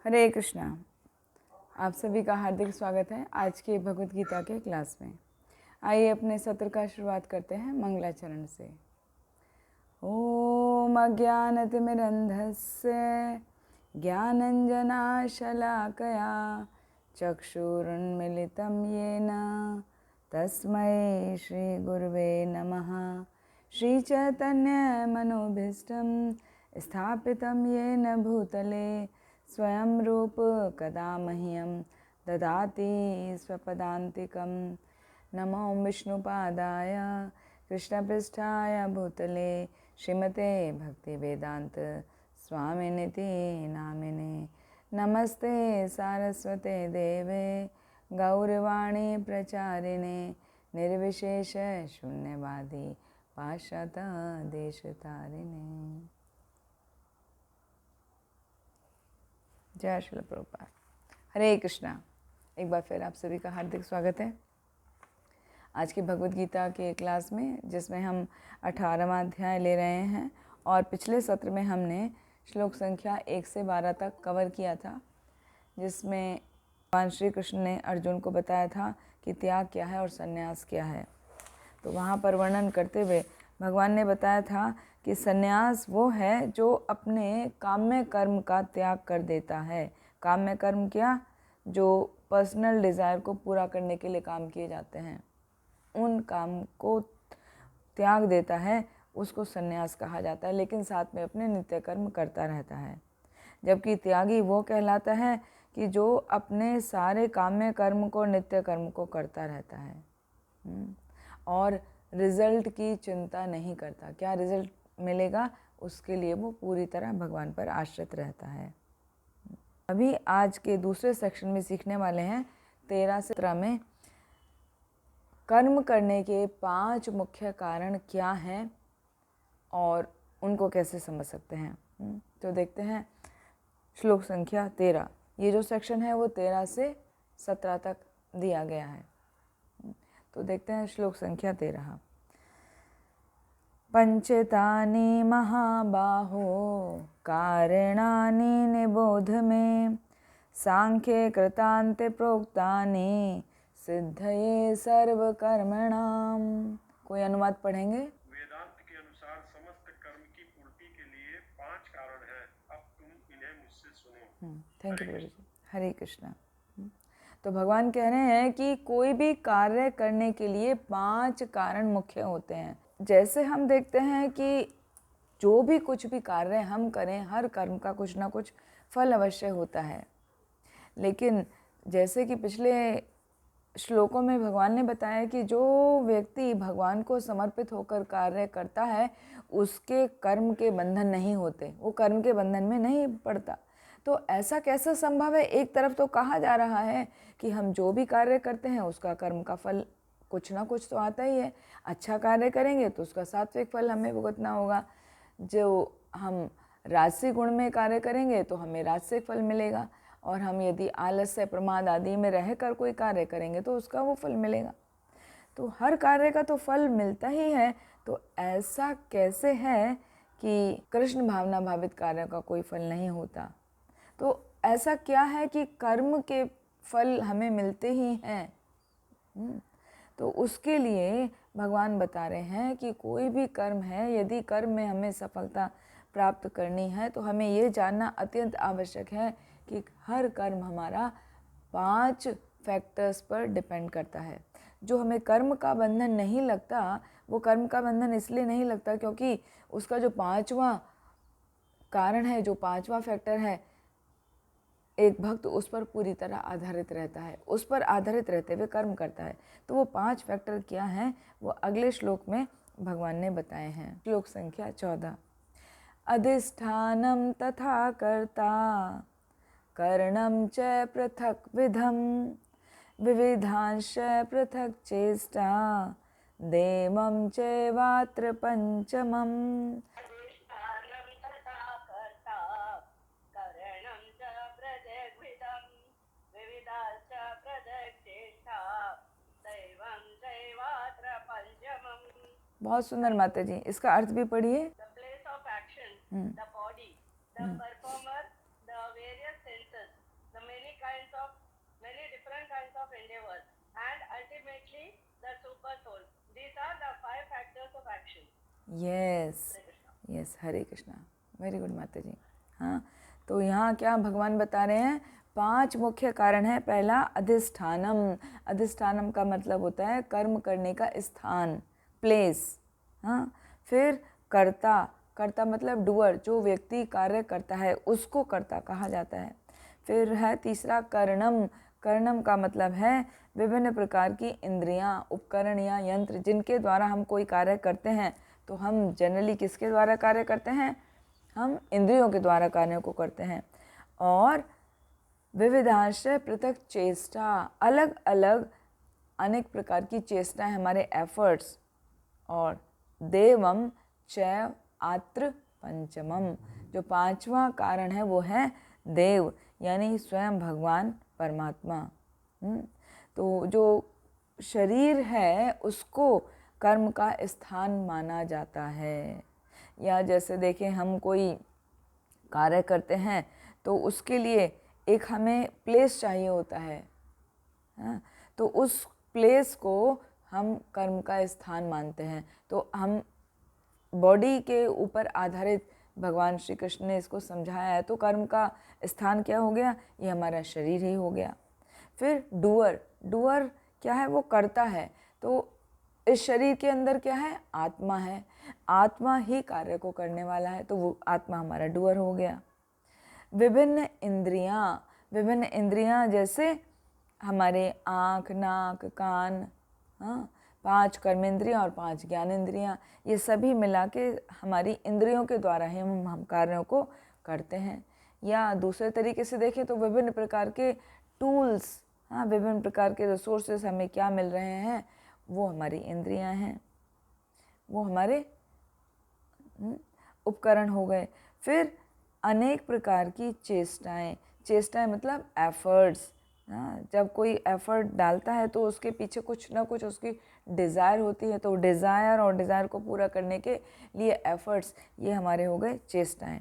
हरे कृष्णा। आप सभी का हार्दिक स्वागत है आज के भगवत गीता के क्लास में। आइए अपने सत्र का शुरुआत करते हैं मंगलाचरण से। ओम अज्ञानतिमिरन्धस्य ज्ञानञ्जनाशलाकया चक्षुरुन्मीलितं येन तस्मै श्रीगुरुवे नमः। श्रीचैतन्यमनोभीष्टं स्थापितं येन भूतले स्वयं रूप कदा मह्यं ददाति स्वपदान्तिकं। नमो विष्णुपादाय कृष्णपृष्ठाय भूतले श्रीमते भक्तिवेदांत स्वामिनिति नामिने। नमस्ते सारस्वते देवे गौरवाणी प्रचारिणे निर्विशेष शून्यवादी पाश्चात देशतारिणे। जय श्रील प्रभुपाद। हरे कृष्णा। एक बार फिर आप सभी का हार्दिक स्वागत है आज की भगवद गीता के क्लास में, जिसमें हम 18वां अध्याय ले रहे हैं। और पिछले सत्र में हमने श्लोक संख्या 1 से 12 तक कवर किया था, जिसमें भगवान श्री कृष्ण ने अर्जुन को बताया था कि त्याग क्या है और संन्यास क्या है। तो वहाँ पर वर्णन करते हुए भगवान ने बताया था कि संन्यास वो है जो अपने काम्य कर्म का त्याग कर देता है। काम्य कर्म क्या? जो पर्सनल डिज़ायर को पूरा करने के लिए काम किए जाते हैं, उन काम को त्याग देता है, उसको संन्यास कहा जाता है। लेकिन साथ में अपने नित्य कर्म करता रहता है। जबकि त्यागी वो कहलाता है कि जो अपने सारे काम्य कर्म को, नित्य कर्म को करता रहता है और रिजल्ट की चिंता नहीं करता। क्या रिजल्ट मिलेगा उसके लिए वो पूरी तरह भगवान पर आश्रित रहता है। अभी आज के दूसरे सेक्शन में सीखने वाले हैं 13 से 17 में कर्म करने के 5 मुख्य कारण क्या हैं और उनको कैसे समझ सकते हैं। तो देखते हैं श्लोक संख्या 13। ये जो सेक्शन है वो 13 से 17 तक दिया गया है। तो देखते हैं श्लोक संख्या 13। पंचेतानि महाबाहो कारणानि निबोध में सांख्ये कृतान्ते प्रोक्तानि सिद्धये सर्व कर्मणाम। कोई अनुवाद पढ़ेंगे? वेदांत के अनुसार समस्त कर्म की पूर्ति के लिए 5 कारण हैं। अब तुम इन्हें मुझसे सुनो। थैंक यू प्रभु जी। हरे कृष्णा। तो भगवान कह रहे हैं कि कोई भी कार्य करने के लिए 5 कारण मुख्य होते हैं। जैसे हम देखते हैं कि जो भी कुछ भी कार्य हम करें, हर कर्म का कुछ ना कुछ फल अवश्य होता है। लेकिन जैसे कि पिछले श्लोकों में भगवान ने बताया कि जो व्यक्ति भगवान को समर्पित होकर कार्य करता है, उसके कर्म के बंधन नहीं होते, वो कर्म के बंधन में नहीं पड़ता। तो ऐसा कैसा संभव है? एक तरफ तो कहा जा रहा है कि हम जो भी कार्य करते हैं उसका कर्म का फल कुछ ना कुछ तो आता ही है। अच्छा कार्य करेंगे तो उसका सात्विक फल हमें भुगतना होगा। जो हम राजसिक गुण में कार्य करेंगे तो हमें राजसिक फल मिलेगा, और हम यदि आलस्य, प्रमाद आदि में रहकर कोई कार्य करेंगे तो उसका वो फल मिलेगा। तो हर कार्य का तो फल मिलता ही है। तो ऐसा कैसे है कि कृष्ण भावना भावित कार्य का कोई फल नहीं होता? तो ऐसा क्या है कि कर्म के फल हमें मिलते ही हैं? तो उसके लिए भगवान बता रहे हैं कि कोई भी कर्म है, यदि कर्म में हमें सफलता प्राप्त करनी है तो हमें ये जानना अत्यंत आवश्यक है कि हर कर्म हमारा 5 फैक्टर्स पर डिपेंड करता है। जो हमें कर्म का बंधन नहीं लगता, वो कर्म का बंधन इसलिए नहीं लगता क्योंकि उसका जो 5वां कारण है, जो 5वां फैक्टर है, एक भक्त उस पर पूरी तरह आधारित रहता है, उस पर आधारित रहते हुए कर्म करता है। तो वो 5 फैक्टर क्या हैं वो अगले श्लोक में भगवान ने बताए हैं। श्लोक संख्या 14। अधिष्ठानं तथा कर्ता करणं च पृथक् विधं विविधांश पृथक् चेष्टा देवं चैवात्र पंचमम्। बहुत सुंदर माता जी, इसका अर्थ भी पढ़िए। The place of action, the body, the performer, the various senses, rupa, soul. These are the 5 factors of action. Yes Hare Krishna. Yes, Hare Krishna, very good माता जी। हाँ, तो यहाँ क्या भगवान बता रहे हैं, 5 मुख्य कारण है। पहला अधिष्ठानम, अधिष्ठानम का मतलब होता है कर्म करने का स्थान, प्लेस। हाँ, फिर कर्ता, कर्ता मतलब डूअर, जो व्यक्ति कार्य करता है उसको कर्ता कहा जाता है। फिर है तीसरा कर्णम, कर्णम का मतलब है विभिन्न प्रकार की इंद्रियां, उपकरण या यंत्र जिनके द्वारा हम कोई कार्य करते हैं। तो हम जनरली किसके द्वारा कार्य करते हैं, हम इंद्रियों के द्वारा कार्यों को करते हैं। और विविधाश्रय पृथक चेष्टा, अलग अलग अनेक प्रकार की चेष्टाएं, हमारे एफर्ट्स। और देवम चैव आत्र पंचमम, जो 5वां कारण है वो है देव, यानी स्वयं भगवान परमात्मा। तो जो शरीर है उसको कर्म का स्थान माना जाता है। या जैसे देखें, हम कोई कार्य करते हैं तो उसके लिए एक हमें प्लेस चाहिए होता है। हाँ, तो उस प्लेस को हम कर्म का स्थान मानते हैं। तो हम बॉडी के ऊपर आधारित भगवान श्री कृष्ण ने इसको समझाया है। तो कर्म का स्थान क्या हो गया, ये हमारा शरीर ही हो गया। फिर डूअर, डूअर क्या है, वो करता है। तो इस शरीर के अंदर क्या है, आत्मा है, आत्मा ही कार्य को करने वाला है, तो वो आत्मा हमारा डूअर हो गया। विभिन्न इंद्रियां, विभिन्न इंद्रियां जैसे हमारे आँख, नाक, कान, हाँ, 5 कर्मेंद्रियां और 5 ज्ञानेंद्रियां, ये सभी मिला के हमारी इंद्रियों के द्वारा ही हम कार्यों को करते हैं। या दूसरे तरीके से देखें तो विभिन्न प्रकार के टूल्स, हाँ, विभिन्न प्रकार के रिसोर्सेज हमें क्या मिल रहे हैं, वो हमारी इंद्रियां हैं, वो हमारे उपकरण हो गए। फिर अनेक प्रकार की चेष्टाएं, चेष्टाएं मतलब एफर्ट्स। हाँ, जब कोई एफर्ट डालता है तो उसके पीछे कुछ ना कुछ उसकी डिज़ायर होती है। तो डिज़ायर और डिज़ायर को पूरा करने के लिए एफर्ट्स, ये हमारे हो गए चेष्टाएं।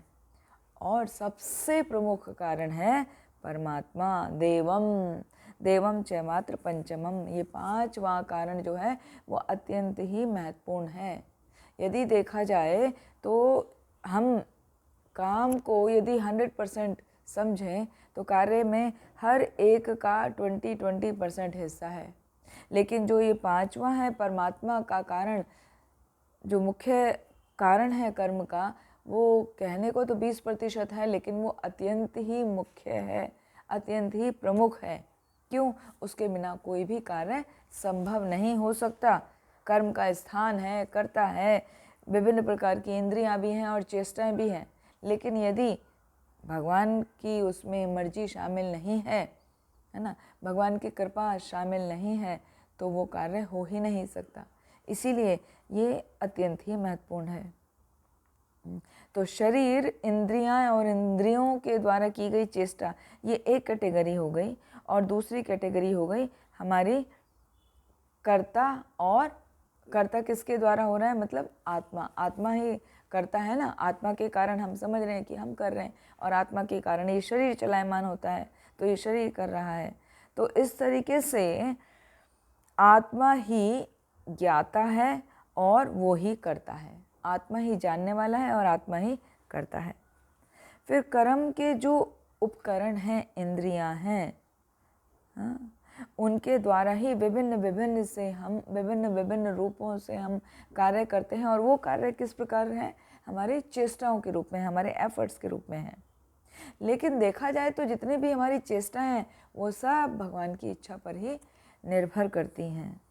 और सबसे प्रमुख कारण है परमात्मा, देवम, देवम च मात्र पंचमम, ये 5वां कारण जो है वो अत्यंत ही महत्वपूर्ण है। यदि देखा जाए तो हम काम को यदि 100% समझें तो कार्य में हर एक का 20% हिस्सा है। लेकिन जो ये 5वां है परमात्मा का कारण, जो मुख्य कारण है कर्म का, वो कहने को तो 20% है, लेकिन वो अत्यंत ही मुख्य है, अत्यंत ही प्रमुख है। क्यों, उसके बिना कोई भी कार्य संभव नहीं हो सकता। कर्म का स्थान है, करता है, विभिन्न प्रकार की इंद्रियां भी हैं और चेष्टाएं भी हैं। लेकिन यदि भगवान की उसमें मर्जी शामिल नहीं है ना, भगवान की कृपा शामिल नहीं है, तो वो कार्य हो ही नहीं सकता। इसीलिए ये अत्यंत ही महत्वपूर्ण है। तो शरीर, इंद्रियां और इंद्रियों के द्वारा की गई चेष्टा, ये एक कैटेगरी हो गई। और दूसरी कैटेगरी हो गई हमारी कर्ता। और कर्ता किसके द्वारा हो रहा है, मतलब आत्मा, आत्मा ही करता है ना। आत्मा के कारण हम समझ रहे हैं कि हम कर रहे हैं, और आत्मा के कारण ये शरीर चलायमान होता है, तो ये शरीर कर रहा है। तो इस तरीके से आत्मा ही ज्ञाता है और वो ही करता है। आत्मा ही जानने वाला है और आत्मा ही करता है। फिर कर्म के जो उपकरण हैं, इंद्रियां हैं, हाँ, उनके द्वारा ही विभिन्न विभिन्न रूपों से हम कार्य करते हैं। और वो कार्य किस प्रकार है, हमारी चेष्टाओं के रूप में, हमारे एफर्ट्स के रूप में है। लेकिन देखा जाए तो जितनी भी हमारी चेष्टाएं हैं वो सब भगवान की इच्छा पर ही निर्भर करती हैं।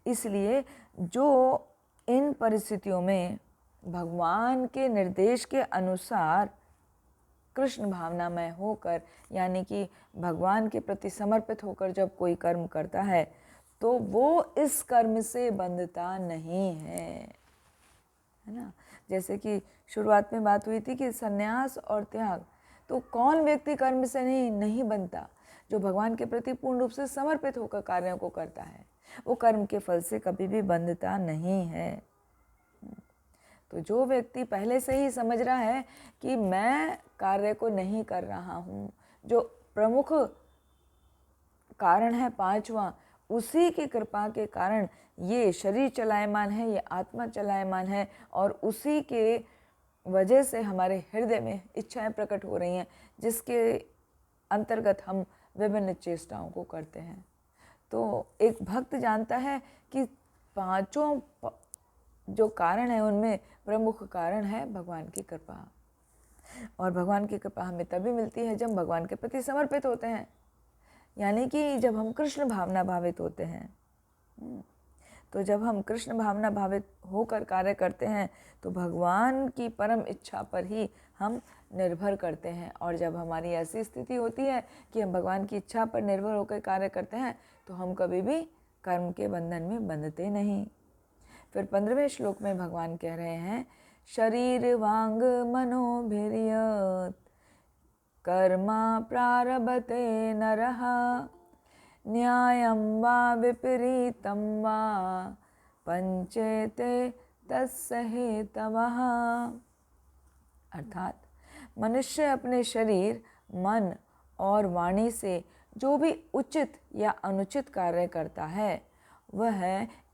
इसलिए जो इन परिस्थितियों में भगवान के निर्देश के अनुसार कृष्ण भावनामय होकर, यानी कि भगवान के प्रति समर्पित होकर जब कोई कर्म करता है, तो वो इस कर्म से बंधता नहीं है ना। जैसे कि शुरुआत में बात हुई थी कि संन्यास और त्याग, तो कौन व्यक्ति कर्म से नहीं बनता, जो भगवान के प्रति पूर्ण रूप से समर्पित होकर कार्यों को करता है, वो कर्म के फल से कभी भी बंधता नहीं है। तो जो व्यक्ति पहले से ही समझ रहा है कि मैं कार्य को नहीं कर रहा हूँ, जो प्रमुख कारण है 5वां, उसी की कृपा के कारण ये शरीर चलायमान है, ये आत्मा चलायमान है, और उसी के वजह से हमारे हृदय में इच्छाएं प्रकट हो रही हैं, जिसके अंतर्गत हम विभिन्न चेष्टाओं को करते हैं। तो एक भक्त जानता है कि पांचों जो कारण है उनमें प्रमुख कारण है भगवान की कृपा, और भगवान की कृपा हमें तभी मिलती है जब भगवान के प्रति समर्पित होते हैं, यानी कि जब हम कृष्ण भावना भावित होते हैं। तो जब हम कृष्ण भावना भावित होकर कार्य करते हैं तो भगवान की परम इच्छा पर ही हम निर्भर करते हैं, और जब हमारी ऐसी स्थिति होती है कि हम भगवान की इच्छा पर निर्भर होकर कार्य करते हैं तो हम कभी भी कर्म के बंधन में बंधते नहीं। फिर 15वें श्लोक में भगवान कह रहे हैं, शरीर वांग मनोभिर्यत् कर्मा प्रारभते नरः न्यायं वा विपरीतं वा पंचेते तस्य हेतवः। अर्थात मनुष्य अपने शरीर, मन और वाणी से जो भी उचित या अनुचित कार्य करता है वह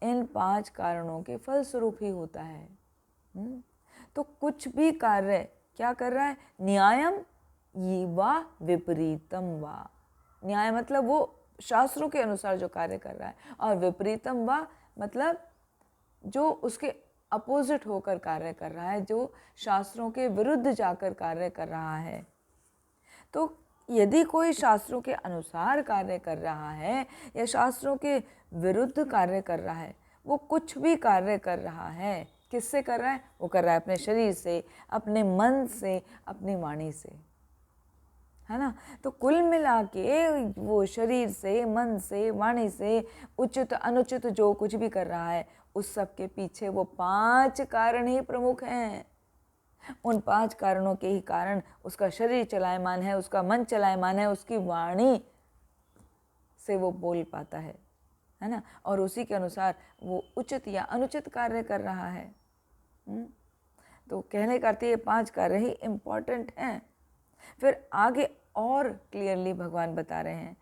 इन 5 कारणों के फलस्वरूप ही होता है। तो कुछ भी कार्य क्या कर रहा है? न्यायम वा विपरीतम वा। न्याय मतलब वो शास्त्रों के अनुसार जो कार्य कर रहा है, और विपरीतम वा मतलब जो उसके अपोजिट होकर कार्य कर रहा है, जो शास्त्रों के विरुद्ध जाकर कार्य कर रहा है। तो यदि कोई शास्त्रों के अनुसार कार्य कर रहा है या शास्त्रों के विरुद्ध कार्य कर रहा है, वो कुछ भी कार्य कर रहा है, किससे कर रहा है? वो कर रहा है अपने शरीर से, अपने मन से, अपनी वाणी से, है ना। तो कुल मिला के वो शरीर से, मन से, वाणी से उचित अनुचित जो कुछ भी कर रहा है, उस सब के पीछे वो 5 कारण ही प्रमुख हैं। उन 5 कारणों के ही कारण उसका शरीर चलायमान है, उसका मन चलायमान है, उसकी वाणी से वो बोल पाता है ना, और उसी के अनुसार वो उचित या अनुचित कार्य कर रहा है। तो कहने का अर्थ ये 5 कार्य ही इम्पॉर्टेंट हैं। फिर आगे और क्लियरली भगवान बता रहे हैं,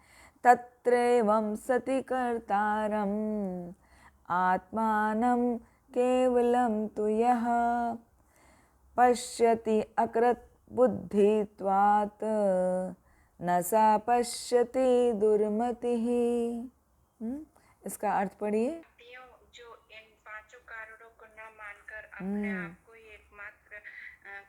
तत्रैवं सति कर्तारं आत्मानं केवलं तु यः पश्यति अकृत बुद्धित्वात् न सा पश्यति दुर्मतिः। इसका अर्थ पढ़िए। जो इन 5 कारणों को न मानकर अपने आप को ही एकमात्र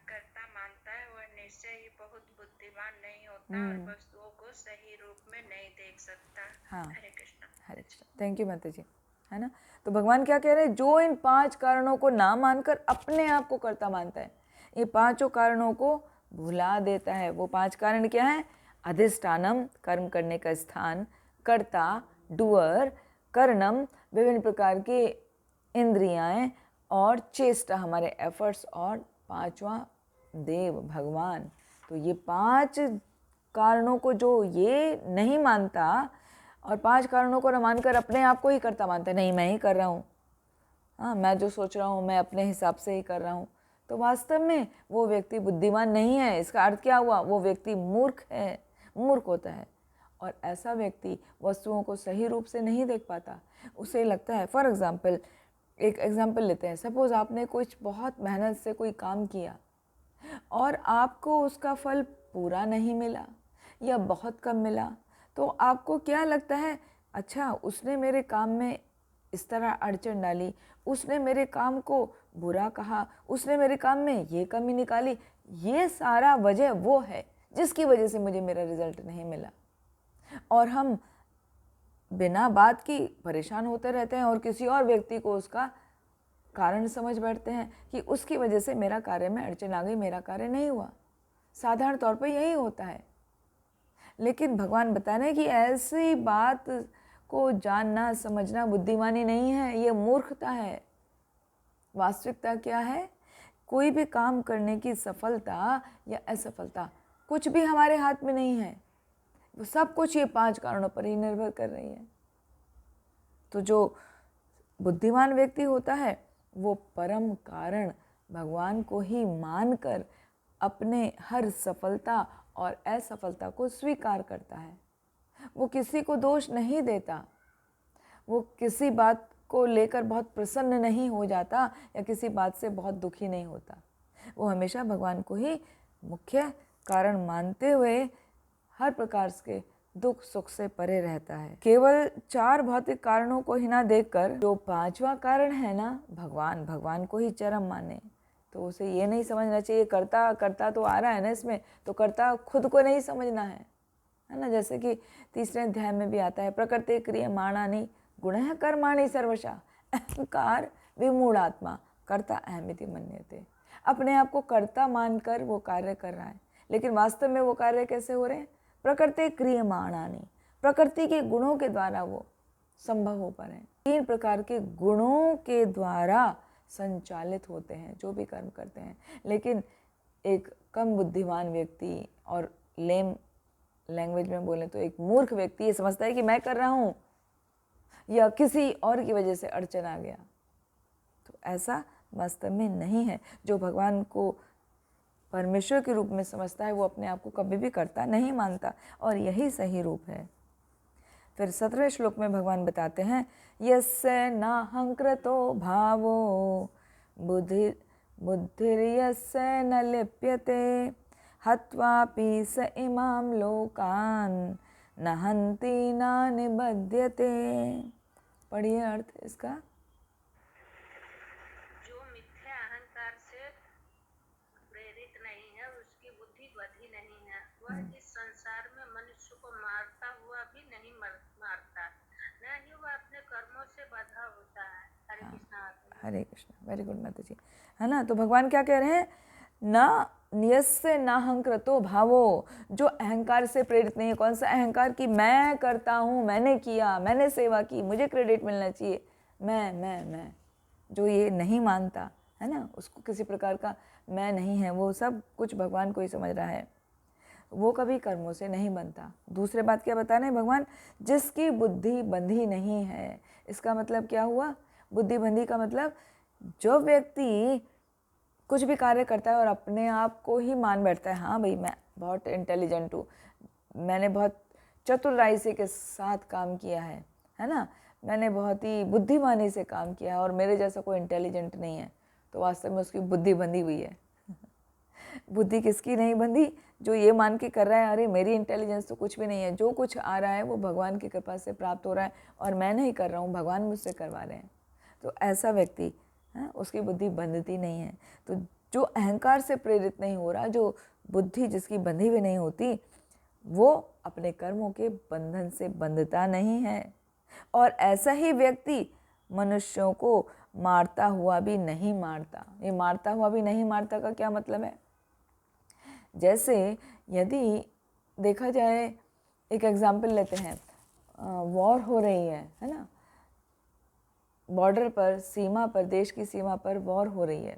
कर्ता मानता है, वह निश्चय ही बहुत बुद्धिमान नहीं होता और वस्तुओं को सही रूप में नहीं देख सकता। हाँ, हरे कृष्ण। हरे कृष्ण। थैंक यू माता जी, है ना। तो भगवान क्या कह रहे हैं? जो इन 5 कारणों को ना मानकर अपने आप को कर्ता मानता है, ये 5 कारणों को भुला देता है। वो 5 कारण क्या है? अधिष्ठानम, कर्म करने का स्थान, कर्ता, डूअर, कर्णम, विभिन्न प्रकार के इंद्रियाएं, और चेष्टा, हमारे एफर्ट्स, और 5वां देव, भगवान। तो ये 5 कारणों को जो ये नहीं मानता और 5 कारणों को न मानकर अपने आप को ही करता मानता है, नहीं मैं ही कर रहा हूँ, हाँ मैं जो सोच रहा हूँ मैं अपने हिसाब से ही कर रहा हूँ, तो वास्तव में वो व्यक्ति बुद्धिमान नहीं है। इसका अर्थ क्या हुआ? वो व्यक्ति मूर्ख है, मूर्ख होता है। और ऐसा व्यक्ति वस्तुओं को सही रूप से नहीं देख पाता। उसे लगता है, फॉर एग्जाम्पल, एक एग्जाम्पल लेते हैं। सपोज़ आपने कुछ बहुत मेहनत से कोई काम किया और आपको उसका फल पूरा नहीं मिला या बहुत कम मिला, तो आपको क्या लगता है? अच्छा, उसने मेरे काम में इस तरह अड़चन डाली, उसने मेरे काम को बुरा कहा, उसने मेरे काम में ये कमी निकाली, ये सारा वजह वो है जिसकी वजह से मुझे मेरा रिजल्ट नहीं मिला। और हम बिना बात की परेशान होते रहते हैं और किसी और व्यक्ति को उसका कारण समझ बैठते हैं कि उसकी वजह से मेरा कार्य में अड़चन आ गई, मेरा कार्य नहीं हुआ। साधारण तौर पर यही होता है। लेकिन भगवान बता रहे हैं कि ऐसी बात को जानना, समझना बुद्धिमानी नहीं है, ये मूर्खता है। वास्तविकता क्या है? कोई भी काम करने की सफलता या असफलता कुछ भी हमारे हाथ में नहीं है। वो सब कुछ ये 5 कारणों पर ही निर्भर कर रही है। तो जो बुद्धिमान व्यक्ति होता है वो परम कारण भगवान को ही मानकर अपने हर सफलता और असफलता को स्वीकार करता है। वो किसी को दोष नहीं देता, वो किसी बात को लेकर बहुत प्रसन्न नहीं हो जाता या किसी बात से बहुत दुखी नहीं होता। वो हमेशा भगवान को ही मुख्य कारण मानते हुए हर प्रकार के दुख सुख से परे रहता है। केवल 4 भौतिक कारणों को ही ना देखकर जो 5वां कारण है ना, भगवान को ही चरम माने। तो उसे ये नहीं समझना चाहिए करता तो आ रहा है ना इसमें, तो करता खुद को नहीं समझना है ना। जैसे कि 3रे अध्याय में भी आता है, प्रकृति क्रियमाणानि गुणः कर्माणि सर्वशः अहंकार विमूढ़ात्मा कर्ता अहमिति मन्यते। अपने आप को कर्ता मानकर वो कार्य कर रहा है, लेकिन वास्तव में वो कार्य कैसे हो रहे हैं? प्रकृति क्रियमाणानि, प्रकृति के गुणों के द्वारा वो संभव हो पा रहे हैं। 3 प्रकार के गुणों के द्वारा संचालित होते हैं जो भी कर्म करते हैं। लेकिन एक कम बुद्धिमान व्यक्ति और लेम लैंग्वेज में बोले तो एक मूर्ख व्यक्ति ये समझता है कि मैं कर रहा हूँ या किसी और की वजह से अड़चन आ गया। तो ऐसा वास्तव में नहीं है। जो भगवान को परमेश्वर के रूप में समझता है वो अपने आप को कभी भी करता नहीं मानता, और यही सही रूप है। फिर 17वें श्लोक में भगवान बताते हैं, यस्य नाहंकृतो भावो बुद्धिर्यस्य न लिप्यते हत्वापि स इमाम लोकान न हन्ति न निबध्यते। पढ़िए अर्थ इसका। जो मिथ्या अहंकार से प्रेरित नहीं है उसकी बुद्धि बधी नहीं है। वह इस संसार में मनुष्य को मारता हुआ भी नहीं मारता, न ही वह अपने कर्मों से बंधा होता है। हरे कृष्णा। हरे कृष्णा, वेरी गुड माता जी, है ना। तो भगवान क्या कह रहे हैं? ना नियस्य नाहंकृतो भावो, जो अहंकार से प्रेरित नहीं है। कौन सा अहंकार? कि मैं करता हूँ, मैंने किया, मैंने सेवा की, मुझे क्रेडिट मिलना चाहिए, मैं जो ये नहीं मानता है ना, उसको किसी प्रकार का मैं नहीं है, वो सब कुछ भगवान को ही समझ रहा है, वो कभी कर्मों से नहीं बनता। दूसरे बात क्या बता रहे हैं भगवान? जिसकी बुद्धि बंधी नहीं है। इसका मतलब क्या हुआ? बुद्धि बंधी का मतलब जो व्यक्ति कुछ भी कार्य करता है और अपने आप को ही मान बैठता है, हाँ भाई मैं बहुत इंटेलिजेंट हूँ, मैंने बहुत चतुराई से के साथ काम किया है ना, मैंने बहुत ही बुद्धिमानी से काम किया है और मेरे जैसा कोई इंटेलिजेंट नहीं है, तो वास्तव में उसकी बुद्धि बंधी हुई है। बुद्धि किसकी नहीं बंधी? जो ये मान के कर रहा है अरे मेरी इंटेलिजेंस तो कुछ भी नहीं है, जो कुछ आ रहा है वो भगवान की कृपा से प्राप्त हो रहा है और मैं नहीं कर रहा हूँ, भगवान मुझसे करवा रहे हैं। तो ऐसा व्यक्ति उसकी बुद्धि बंधती नहीं है। तो जो अहंकार से प्रेरित नहीं हो रहा, जो बुद्धि जिसकी बंधी हुई नहीं होती, वो अपने कर्मों के बंधन से बंधता नहीं है। और ऐसा ही व्यक्ति मनुष्यों को मारता हुआ भी नहीं मारता। ये मारता हुआ भी नहीं मारता का क्या मतलब है? जैसे यदि देखा जाए, एक एग्जाम्पल लेते हैं, वॉर हो रही है ना, बॉर्डर पर, सीमा पर, देश की सीमा पर वॉर हो रही है।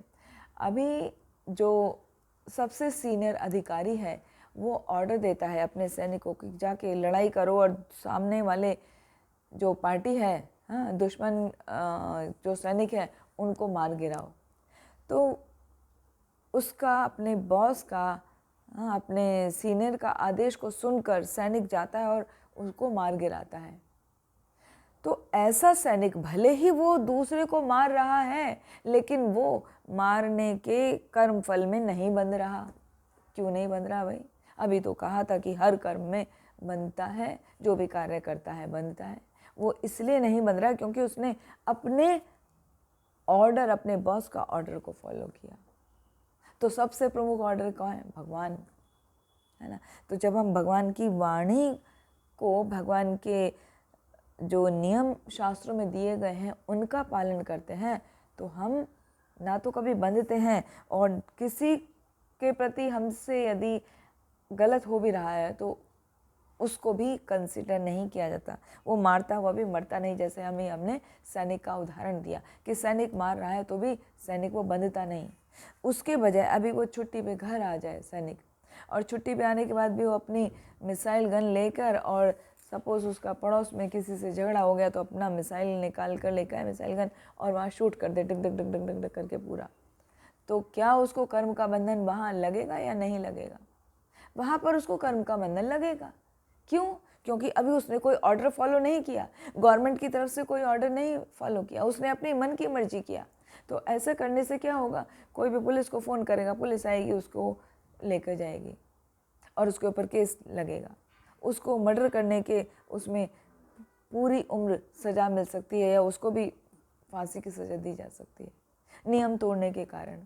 अभी जो सबसे सीनियर अधिकारी है वो ऑर्डर देता है अपने सैनिकों को जाके लड़ाई करो और सामने वाले जो पार्टी है, दुश्मन जो सैनिक है उनको मार गिराओ। तो उसका अपने बॉस का, अपने सीनियर का आदेश को सुनकर सैनिक जाता है और उसको मार गिराता है। तो ऐसा सैनिक भले ही वो दूसरे को मार रहा है, लेकिन वो मारने के कर्म फल में नहीं बंध रहा। क्यों नहीं बंध रहा भाई? अभी तो कहा था कि हर कर्म में बंधता है, जो भी कार्य करता है बंधता है। वो इसलिए नहीं बंध रहा क्योंकि उसने अपने ऑर्डर, अपने बॉस का ऑर्डर को फॉलो किया। तो सबसे प्रमुख ऑर्डर कौन है? भगवान, है ना। तो जब हम भगवान की वाणी को, भगवान के जो नियम शास्त्रों में दिए गए हैं उनका पालन करते हैं, तो हम ना तो कभी बंधते हैं, और किसी के प्रति हमसे यदि गलत हो भी रहा है तो उसको भी कंसिडर नहीं किया जाता। वो मारता हुआ भी मरता नहीं। जैसे हमने सैनिक का उदाहरण दिया कि सैनिक मार रहा है तो भी सैनिक वो बंधता नहीं। उसके बजाय अभी वो छुट्टी पे घर आ जाए सैनिक, और छुट्टी पे आने के बाद भी वो अपनी मिसाइल गन लेकर, और सपोज़ उसका पड़ोस में किसी से झगड़ा हो गया तो अपना मिसाइल निकाल कर लेकर आए, मिसाइल गन, और वहाँ शूट कर दे, डग डग डग डग डग डग करके पूरा। तो क्या उसको कर्म का बंधन वहाँ लगेगा या नहीं लगेगा? वहाँ पर उसको कर्म का बंधन लगेगा। क्यों? क्योंकि अभी उसने कोई ऑर्डर फॉलो नहीं किया, गवर्नमेंट की तरफ से कोई ऑर्डर नहीं फॉलो किया, उसने अपनी मन की मर्जी किया। तो ऐसा करने से क्या होगा, कोई भी पुलिस को फ़ोन करेगा, पुलिस आएगी, उसको लेकर जाएगी और उसके ऊपर केस लगेगा, उसको मर्डर करने के उसमें पूरी उम्र सज़ा मिल सकती है या उसको भी फांसी की सज़ा दी जा सकती है नियम तोड़ने के कारण।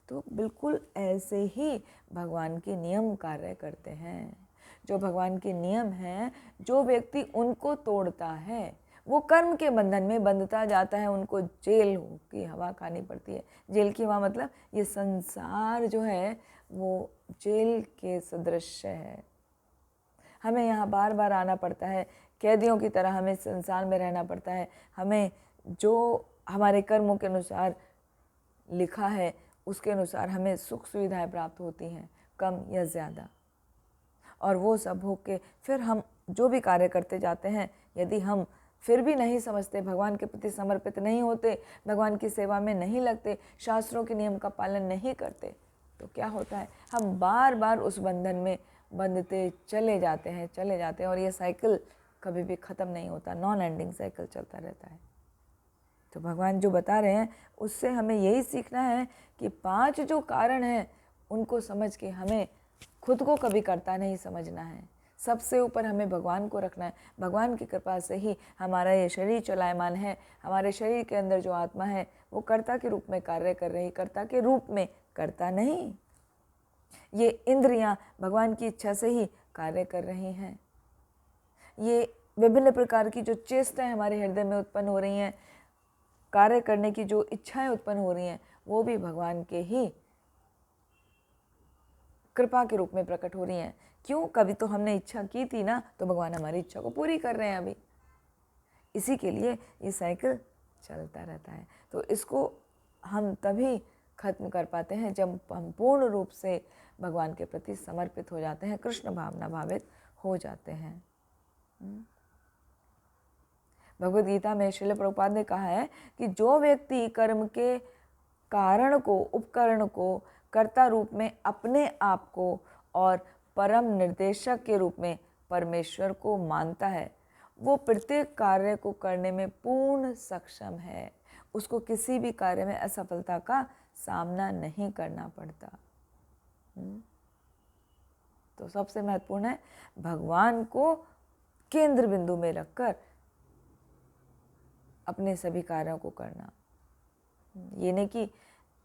तो बिल्कुल ऐसे ही भगवान के नियम कार्य करते हैं। जो भगवान के नियम हैं, जो व्यक्ति उनको तोड़ता है वो कर्म के बंधन में बंधता जाता है, उनको जेल की हवा खानी पड़ती है। जेल की हवा मतलब ये संसार जो है वो जेल के सदृश है। हमें यहाँ बार बार आना पड़ता है, कैदियों की तरह हमें संसार में रहना पड़ता है। हमें जो हमारे कर्मों के अनुसार लिखा है उसके अनुसार हमें सुख सुविधाएं प्राप्त होती हैं, कम या ज़्यादा, और वो सब भोग के फिर हम जो भी कार्य करते जाते हैं, यदि हम फिर भी नहीं समझते, भगवान के प्रति समर्पित नहीं होते, भगवान की सेवा में नहीं लगते, शास्त्रों के नियम का पालन नहीं करते, तो क्या होता है, हम बार बार उस बंधन में बंधते चले जाते हैं और ये साइकिल कभी भी ख़त्म नहीं होता, नॉन एंडिंग साइकिल चलता रहता है। तो भगवान जो बता रहे हैं उससे हमें यही सीखना है कि 5 जो कारण हैं उनको समझ के हमें खुद को कभी कर्ता नहीं समझना है, सबसे ऊपर हमें भगवान को रखना है। भगवान की कृपा से ही हमारा ये शरीर चलायमान है, हमारे शरीर के अंदर जो आत्मा है वो कर्ता के रूप में कार्य कर रही, कर्ता के रूप में करता नहीं। ये इंद्रियां भगवान की इच्छा से ही कार्य कर रही हैं। ये विभिन्न प्रकार की जो चेष्टाएं हमारे हृदय में उत्पन्न हो रही हैं, कार्य करने की जो इच्छाएं उत्पन्न हो रही हैं, वो भी भगवान के ही कृपा के रूप में प्रकट हो रही हैं। क्यों? कभी तो हमने इच्छा की थी ना, तो भगवान हमारी इच्छा को पूरी कर रहे हैं अभी। इसी के लिए ये साइकिल चलता रहता है। तो इसको हम तभी खत्म कर पाते हैं जब हम पूर्ण रूप से भगवान के प्रति समर्पित हो जाते हैं, कृष्ण भावना भावित हो जाते हैं। भगवद गीता में श्रील प्रभुपाद ने कहा है कि जो व्यक्ति कर्म के कारण को, उपकरण को कर्ता रूप में अपने आप को और परम निर्देशक के रूप में परमेश्वर को मानता है, वो प्रत्येक कार्य को करने में पूर्ण सक्षम है। उसको किसी भी कार्य में असफलता का सामना नहीं करना पड़ता। तो सबसे महत्वपूर्ण है भगवान को केंद्र बिंदु में रखकर अपने सभी कार्यों को करना। ये नहीं कि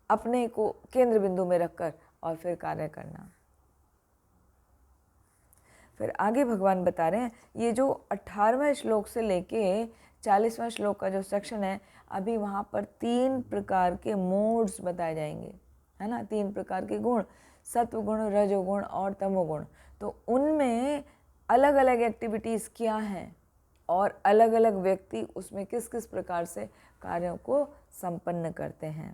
अपने को केंद्र बिंदु में रखकर और फिर कार्य करना। फिर आगे भगवान बता रहे हैं, ये जो 18वें श्लोक से लेके 40वें श्लोक का जो सेक्शन है, अभी वहाँ पर 3 प्रकार के मोड्स बताए जाएंगे, है ना, 3 प्रकार के गुण, सत्वगुण, रजोगुण और तमोगुण। तो उनमें अलग अलग एक्टिविटीज़ क्या हैं और अलग अलग व्यक्ति उसमें किस किस प्रकार से कार्यों को संपन्न करते हैं।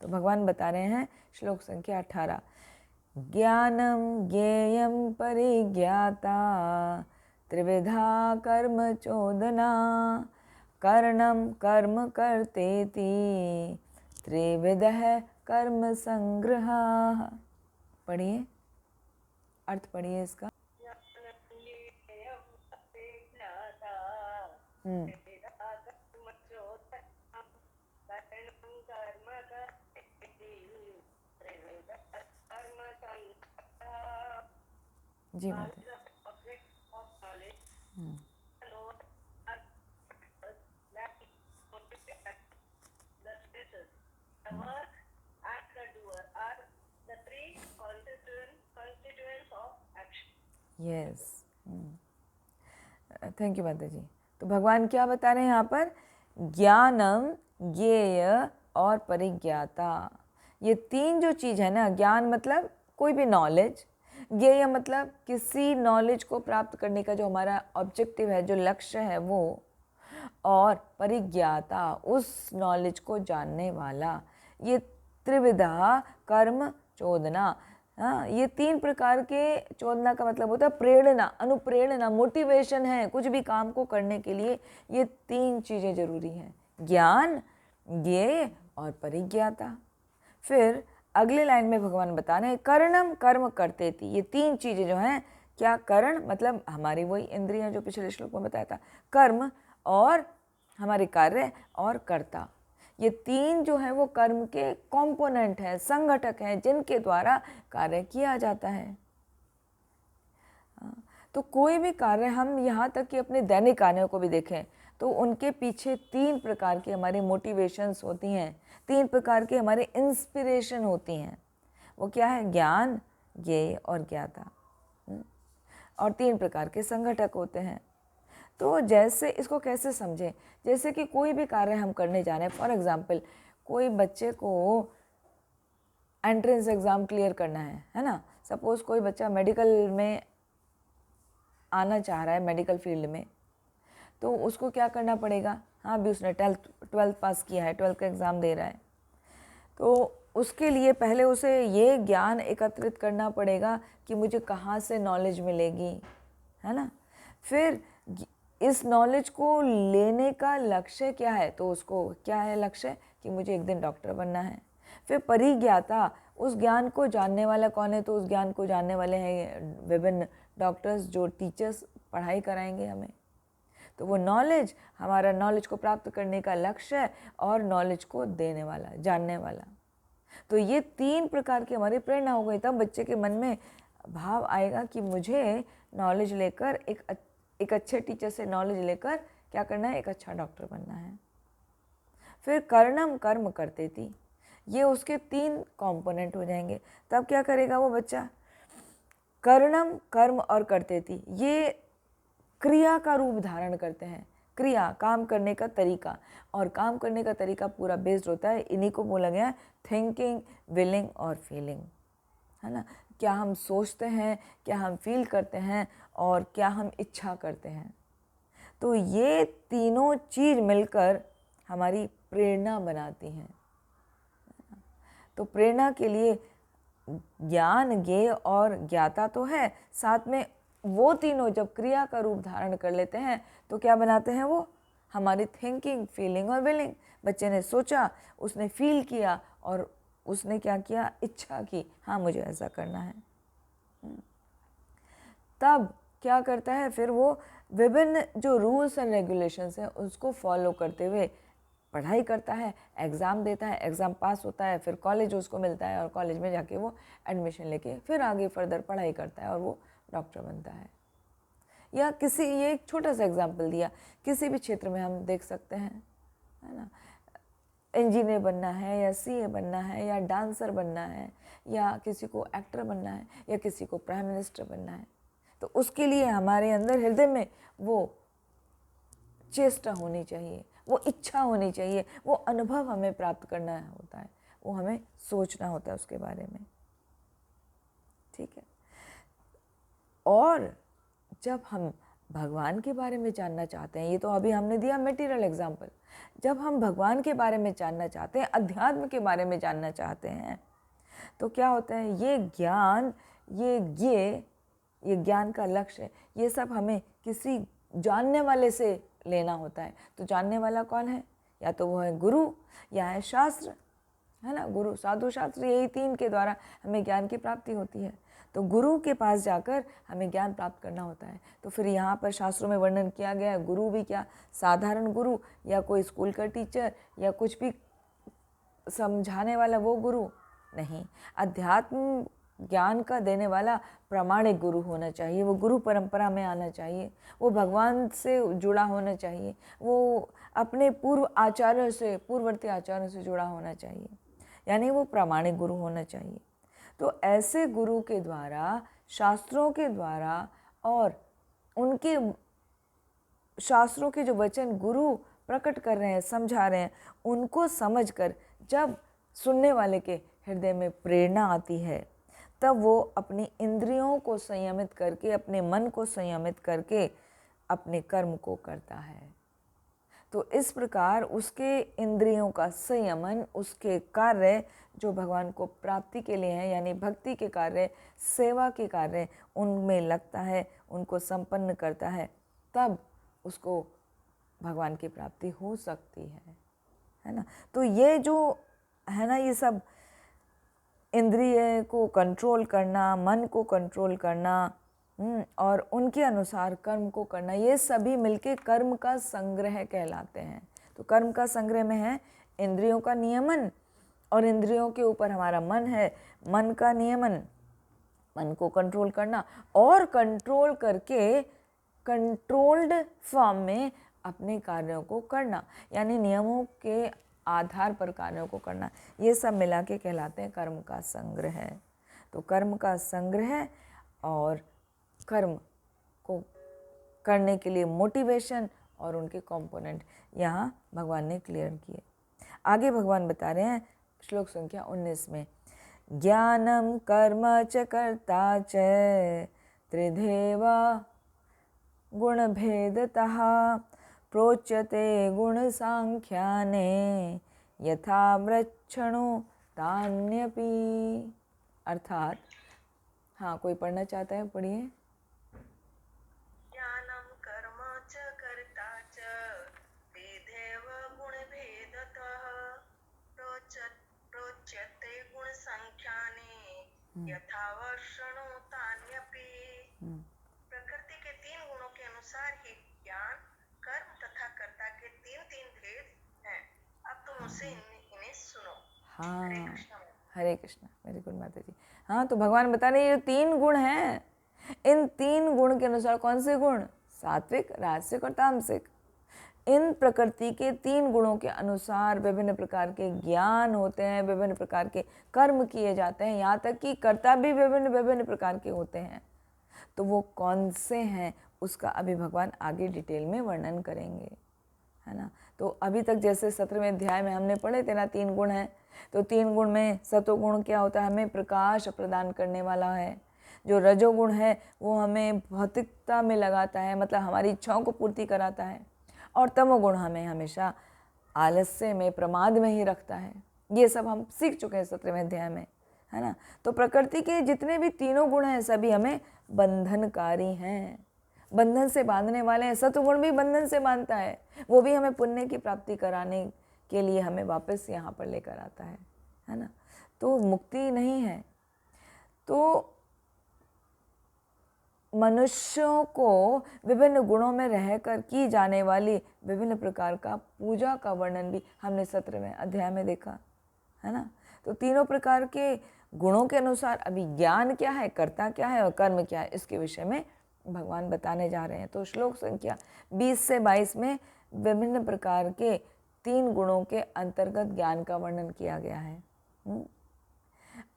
तो भगवान बता रहे हैं श्लोक संख्या 18, ज्ञानम ज्ञेयम परिज्ञाता त्रिविधा कर्म चोदना कर्णम कर्म कर्तेति त्रिविधः कर्म संग्रह। पढ़िए, अर्थ पढ़िए इसका। जी माता। यस, थैंक यू माता जी। तो भगवान क्या बता रहे हैं यहाँ पर, ज्ञानम, ज्ञेय और परिज्ञाता। ये 3 जो चीज़ है ना, ज्ञान मतलब कोई भी नॉलेज, ज्ञेय मतलब किसी नॉलेज को प्राप्त करने का जो हमारा ऑब्जेक्टिव है, जो लक्ष्य है वो, और परिज्ञाता उस नॉलेज को जानने वाला। ये त्रिविधा कर्म चोदना, हाँ, ये 3 प्रकार के चोदना का मतलब होता है प्रेरणा, अनुप्रेरणा, मोटिवेशन है कुछ भी काम को करने के लिए। ये 3 चीज़ें जरूरी हैं, ज्ञान, ज्ञेय और परिज्ञाता। फिर अगले लाइन में भगवान बता रहे हैं कर्णम कर्म करते थी। ये 3 चीज़ें जो हैं क्या करण मतलब हमारी वही इंद्रियां जो पिछले श्लोक में बताया था, कर्म और हमारे कार्य और कर्ता, ये तीन जो है वो कर्म के कंपोनेंट हैं, संगठक हैं, जिनके द्वारा कार्य किया जाता है। तो कोई भी कार्य, हम यहाँ तक कि अपने दैनिक कार्यों को भी देखें तो उनके पीछे तीन प्रकार की हमारी मोटिवेशंस होती हैं, तीन प्रकार की हमारे इंस्पिरेशन होती हैं। वो क्या है? ज्ञान, ज्ञेय और ज्ञाता। और तीन प्रकार के संगठक होते हैं। तो जैसे इसको कैसे समझें? जैसे कि कोई भी कार्य हम करने जा रहे हैं, फॉर एग्जांपल कोई बच्चे को एंट्रेंस एग्ज़ाम क्लियर करना है ना। सपोज़ कोई बच्चा मेडिकल में आना चाह रहा है, मेडिकल फील्ड में, तो उसको क्या करना पड़ेगा? हाँ, अभी उसने ट्वेल्थ पास किया है, 12th का एग्ज़ाम दे रहा है, तो उसके लिए पहले उसे ये ज्ञान एकत्रित करना पड़ेगा कि मुझे कहाँ से नॉलेज मिलेगी, है ना। फिर इस नॉलेज को लेने का लक्ष्य क्या है? तो उसको क्या है लक्ष्य? कि मुझे एक दिन डॉक्टर बनना है। फिर परिज्ञाता, उस ज्ञान को जानने वाला कौन है? तो उस ज्ञान को जानने वाले हैं विभिन्न डॉक्टर्स, जो टीचर्स पढ़ाई कराएंगे हमें। तो वो नॉलेज, हमारा नॉलेज को प्राप्त करने का लक्ष्य और नॉलेज को देने वाला, जानने वाला। तो ये तीन प्रकार की हमारी प्रेरणा हो गई। तब बच्चे के मन में भाव आएगा कि मुझे नॉलेज लेकर एक अच्छे टीचर से नॉलेज लेकर क्या करना है? एक अच्छा डॉक्टर बनना है। फिर कर्णम कर्म करते थी, ये उसके तीन कंपोनेंट हो जाएंगे। तब क्या करेगा वो बच्चा? कर्णम कर्म और करते थी, ये क्रिया का रूप धारण करते हैं। क्रिया, काम करने का तरीका, और काम करने का तरीका पूरा बेस्ड होता है, इन्हीं को बोला गया थिंकिंग, विलिंग और फीलिंग, है ना। क्या हम सोचते हैं, क्या हम फील करते हैं, और क्या हम इच्छा करते हैं। तो ये तीनों चीज़ मिलकर हमारी प्रेरणा बनाती हैं। तो प्रेरणा के लिए ज्ञान, ज्ञेय और ज्ञाता तो है, साथ में वो तीनों जब क्रिया का रूप धारण कर लेते हैं तो क्या बनाते हैं? वो हमारी थिंकिंग, फीलिंग और विलिंग। बच्चे ने सोचा, उसने फील किया, और उसने क्या किया? इच्छा की, हाँ मुझे ऐसा करना है। तब क्या करता है? फिर वो विभिन्न जो रूल्स एंड रेगुलेशंस हैं उसको फॉलो करते हुए पढ़ाई करता है, एग्ज़ाम देता है, एग्ज़ाम पास होता है, फिर कॉलेज उसको मिलता है, और कॉलेज में जाके वो एडमिशन लेके फिर आगे फर्दर पढ़ाई करता है और वो डॉक्टर बनता है। या किसी, ये एक छोटा सा एग्जाम्पल दिया, किसी भी क्षेत्र में हम देख सकते हैं, है ना। इंजीनियर बनना है, या सीए बनना है, या डांसर बनना है, या किसी को एक्टर बनना है, या किसी को प्राइम मिनिस्टर बनना है। तो उसके लिए हमारे अंदर हृदय में वो चेष्टा होनी चाहिए, वो इच्छा होनी चाहिए, वो अनुभव हमें प्राप्त करना होता है, वो हमें सोचना होता है उसके बारे में, ठीक है। और जब हम भगवान के बारे में जानना चाहते हैं, ये तो अभी हमने दिया मटेरियल एग्जाम्पल, जब हम भगवान के बारे में जानना चाहते हैं, अध्यात्म के बारे में जानना चाहते हैं, तो क्या होता है? ये ज्ञान, ये ज्ञान का लक्ष्य, ये सब हमें किसी जानने वाले से लेना होता है। तो जानने वाला कौन है? या तो वो है गुरु, या है शास्त्र, है ना। गुरु, साधु, शास्त्र, यही तीन के द्वारा हमें ज्ञान की प्राप्ति होती है। तो गुरु के पास जाकर हमें ज्ञान प्राप्त करना होता है। तो फिर यहाँ पर शास्त्रों में वर्णन किया गया है, गुरु भी क्या, साधारण गुरु, या कोई स्कूल का टीचर, या कुछ भी समझाने वाला वो गुरु नहीं। अध्यात्म ज्ञान का देने वाला प्रामाणिक गुरु होना चाहिए, वो गुरु परंपरा में आना चाहिए, वो भगवान से जुड़ा होना चाहिए, वो अपने पूर्ववर्ती आचार्यों से जुड़ा होना चाहिए, यानी वो प्रामाणिक गुरु होना चाहिए। तो ऐसे गुरु के द्वारा, शास्त्रों के द्वारा, और उनके शास्त्रों के जो वचन गुरु प्रकट कर रहे हैं, समझा रहे हैं, उनको समझकर जब सुनने वाले के हृदय में प्रेरणा आती है, तब वो अपनी इंद्रियों को संयमित करके, अपने मन को संयमित करके अपने कर्म को करता है। तो इस प्रकार उसके इंद्रियों का संयमन, उसके कार्य जो भगवान को प्राप्ति के लिए हैं, यानी भक्ति के कार्य, सेवा के कार्य, उनमें लगता है, उनको संपन्न करता है, तब उसको भगवान की प्राप्ति हो सकती है ना। तो ये जो है ना, ये सब इंद्रिय को कंट्रोल करना, मन को कंट्रोल करना, और उनके अनुसार कर्म को करना, ये सभी मिलके कर्म का संग्रह कहलाते हैं। तो कर्म का संग्रह में है इंद्रियों का नियमन, और इंद्रियों के ऊपर हमारा मन है, मन का नियमन, मन को कंट्रोल करना, और कंट्रोल करके कंट्रोल्ड फॉर्म में अपने कार्यों को करना, यानी नियमों के आधार पर कार्यों को करना। ये सब मिला के कहलाते हैं कर्म का संग्रह। तो कर्म का संग्रह और कर्म को करने के लिए मोटिवेशन और उनके कंपोनेंट यहाँ भगवान ने क्लियर किए। आगे भगवान बता रहे हैं श्लोक संख्या 19 में, ज्ञानम कर्म च कर्ता च त्रिधेव गुणभेदतः प्रोच्यते गुण सांख्याने यथा वृक्षणु तान्यपि। अर्थात, हाँ कोई पढ़ना चाहता है पढ़िए। ज्ञानं कर्म च कर्ता च तेदेव गुणभेदतः प्रोच्यते गुणसंख्याने यथा वर्षणो तान्यपि। प्रकृति के 3 गुणों के अनुसार ही ज्ञान, कर्म तथा कर्ता के 3 भेद हैं। अब तुम उसे इन्हें सुनो। हरे हाँ, कृष्ण। हरे कृष्णा, वेरी गुड माता जी। हाँ, तो भगवान बता रहे हैं ये 3 गुण हैं। इन 3 गुण के अनुसार, कौन से गुण? सात्विक, राजसिक और तामसिक। इन प्रकृति के 3 गुणों के अनुसार विभिन्न प्रकार के ज्ञान होते हैं, विभिन्न प्रकार के कर्म किए जाते हैं, यहाँ तक कि कर्ता भी विभिन्न विभिन्न प्रकार के होते हैं। तो वो कौन से हैं उसका अभी भगवान आगे डिटेल में वर्णन करेंगे, है ना। तो अभी तक जैसे 17वें अध्याय में हमने पढ़े थे ना, 3 गुण हैं। तो 3 गुण में सतोगुण क्या होता है? हमें प्रकाश प्रदान करने वाला है। जो रजोगुण है वो हमें भौतिकता में लगाता है, मतलब हमारी इच्छाओं को पूर्ति कराता है। और तमोगुण हमें हमेशा आलस्य में, प्रमाद में ही रखता है। ये सब हम सीख चुके हैं 17वें अध्याय में, है ना। तो प्रकृति के जितने भी 3 गुण हैं सभी हमें बंधनकारी हैं, बंधन से बांधने वाले हैं। सतगुण भी बंधन से बांधता है, वो भी हमें पुण्य की प्राप्ति कराने के लिए हमें वापस यहाँ पर लेकर आता है ना। तो मुक्ति नहीं है। तो मनुष्यों को विभिन्न गुणों में रहकर की जाने वाली विभिन्न प्रकार का पूजा का वर्णन भी हमने 17वें अध्याय में देखा, है ना। तो 3 प्रकार के गुणों के अनुसार अभी ज्ञान क्या है, कर्ता क्या है और कर्म क्या है, इसके विषय में भगवान बताने जा रहे हैं। तो श्लोक संख्या 20 से 22 में विभिन्न प्रकार के 3 गुणों के अंतर्गत ज्ञान का वर्णन किया गया है।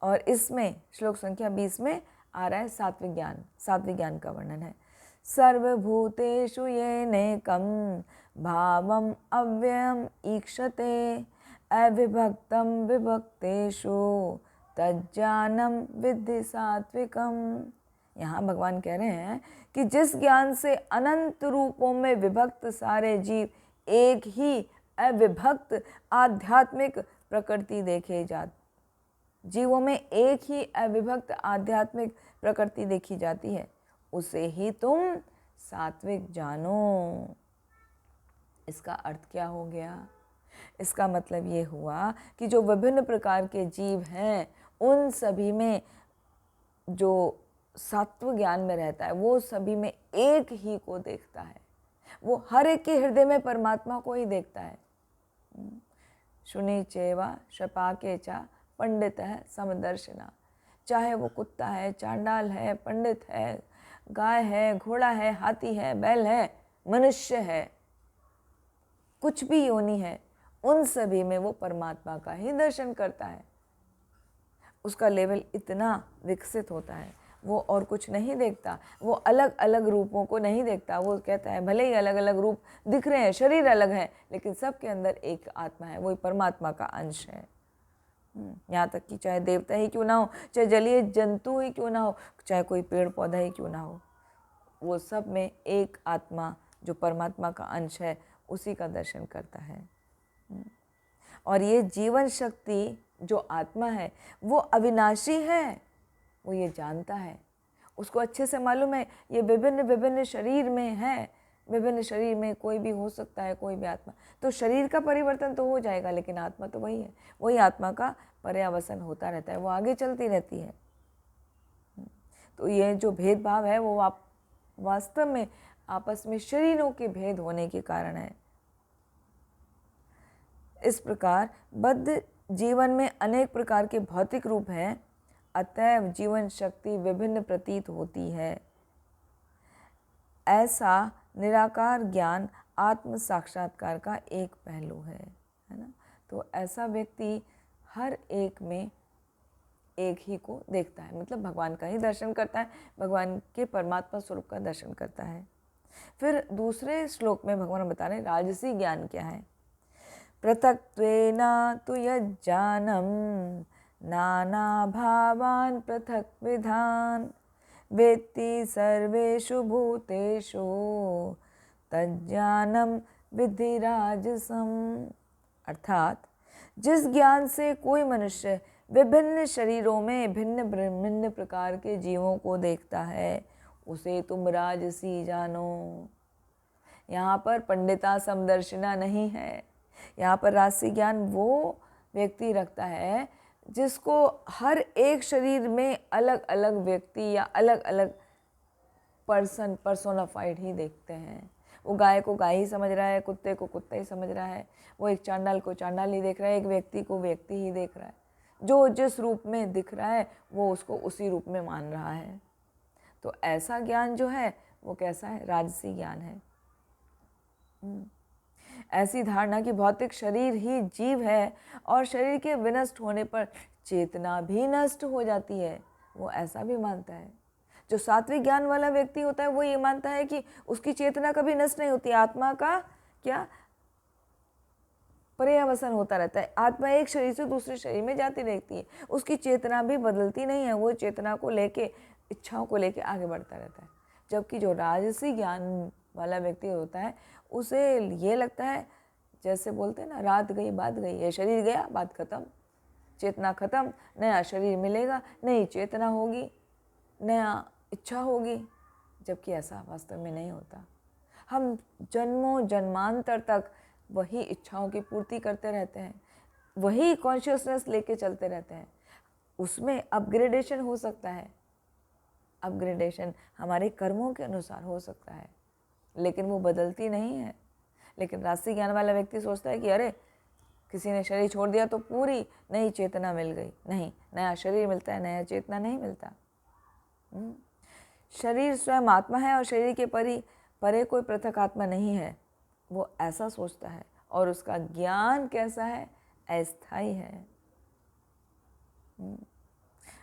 और इसमें श्लोक संख्या 20 में आ रहा है सात्विक ज्ञान। सात्विक ज्ञान का वर्णन है, सर्वभूतेषु येनैकं भावम् अव्ययम् ईक्षते अविभक्तं विभक्तेषु तज्ज्ञानं विद्धि सात्विकम्। यहाँ भगवान कह रहे हैं कि जिस ज्ञान से अनंत रूपों में विभक्त सारे जीव एक ही अविभक्त आध्यात्मिक प्रकृति देखे जाते, जीवों में एक ही अविभक्त आध्यात्मिक प्रकृति देखी जाती है, उसे ही तुम सात्विक जानो। इसका अर्थ क्या हो गया? इसका मतलब ये हुआ कि जो विभिन्न प्रकार के जीव हैं उन सभी में जो सत्व ज्ञान में रहता है वो सभी में एक ही को देखता है। वो हर एक के हृदय में परमात्मा को ही देखता है। शुनि चेवा शपाके चा पंडित है समदर्शना। चाहे वो कुत्ता है, चांडाल है, पंडित है, गाय है, घोड़ा है, हाथी है, बैल है, मनुष्य है, कुछ भी योनि है, उन सभी में वो परमात्मा का ही दर्शन करता है। उसका लेवल इतना विकसित होता है, वो और कुछ नहीं देखता, वो अलग अलग रूपों को नहीं देखता। वो कहता है भले ही अलग अलग रूप दिख रहे हैं, शरीर अलग है, लेकिन सबके अंदर एक आत्मा है, वही परमात्मा का अंश है। यहाँ तक कि चाहे देवता ही क्यों ना हो, चाहे जलीय जंतु ही क्यों ना हो, चाहे कोई पेड़ पौधा ही क्यों ना हो, वो सब में एक आत्मा जो परमात्मा का अंश है उसी का दर्शन करता है। और ये जीवन शक्ति जो आत्मा है वो अविनाशी है, वो ये जानता है, उसको अच्छे से मालूम है ये विभिन्न विभिन्न शरीर में है, विभिन्न शरीर में कोई भी हो सकता है, कोई भी आत्मा। तो शरीर का परिवर्तन तो हो जाएगा लेकिन आत्मा तो वही है, वही आत्मा का पर्यावसन होता रहता है, वो आगे चलती रहती है। तो ये जो भेदभाव है वो आप वास्तव में आपस में शरीरों के भेद होने के कारण है। इस प्रकार बद्ध जीवन में अनेक प्रकार के भौतिक रूप हैं, अतएव जीवन शक्ति विभिन्न प्रतीत होती है। ऐसा निराकार ज्ञान आत्म साक्षात्कार का एक पहलू है ना। तो ऐसा व्यक्ति हर एक में एक ही को देखता है, मतलब भगवान का ही दर्शन करता है, भगवान के परमात्मा स्वरूप का दर्शन करता है। फिर दूसरे श्लोक में भगवान बता रहे हैं राजसी ज्ञान क्या है। पृथक्त्वेन तु यज्जानं नाना भावान् पृथक विधान वेत्ति सर्वेषु भूतेषु तज्ज्ञानं विद्धि राजसम। अर्थात जिस ज्ञान से कोई मनुष्य विभिन्न शरीरों में भिन्न भिन्न प्रकार के जीवों को देखता है उसे तुम राजसी जानो। यहाँ पर पंडिता समदर्शिना नहीं है, यहाँ पर राजसी ज्ञान वो व्यक्ति रखता है जिसको हर एक शरीर में अलग अलग व्यक्ति या अलग अलग पर्सोनाफाइड ही देखते हैं। वो गाय को गाय ही समझ रहा है, कुत्ते को कुत्ता ही समझ रहा है, वो एक चांडाल को चांडाल ही देख रहा है, एक व्यक्ति को व्यक्ति ही देख रहा है। जो जिस रूप में दिख रहा है वो उसको उसी रूप में मान रहा है। तो ऐसा ज्ञान जो है वो कैसा है? राजसी ज्ञान है। ऐसी धारणा कि भौतिक शरीर ही जीव है और शरीर के विनष्ट होने पर चेतना भी नष्ट हो जाती है, वो ऐसा भी मानता है। जो सात्विक ज्ञान वाला व्यक्ति होता है वो ये मानता है कि उसकी चेतना कभी नष्ट नहीं होती, आत्मा का क्या पर्यावसन होता रहता है। आत्मा एक शरीर से दूसरे शरीर में जाती रहती है, उसकी चेतना भी बदलती नहीं है, वो चेतना को लेके इच्छाओं को लेके आगे बढ़ता रहता है। जबकि जो राजसी ज्ञान वाला व्यक्ति होता है उसे ये लगता है, जैसे बोलते हैं ना, रात गई बात गई, ये शरीर गया बात खत्म, चेतना खत्म, नया शरीर मिलेगा, नई चेतना होगी, नया इच्छा होगी। जबकि ऐसा वास्तव में नहीं होता। हम जन्मों जन्मांतर तक वही इच्छाओं की पूर्ति करते रहते हैं, वही कॉन्शियसनेस लेके चलते रहते हैं। उसमें अपग्रेडेशन हो सकता है, अपग्रेडेशन हमारे कर्मों के अनुसार हो सकता है, लेकिन वो बदलती नहीं है। लेकिन राजसी ज्ञान वाला व्यक्ति सोचता है कि अरे किसी ने शरीर छोड़ दिया तो पूरी नई चेतना मिल गई। नहीं, नया शरीर मिलता है, नया चेतना नहीं मिलता। शरीर स्वयं आत्मा है और शरीर के परे कोई पृथक आत्मा नहीं है, वो ऐसा सोचता है। और उसका ज्ञान कैसा है? अस्थायी है।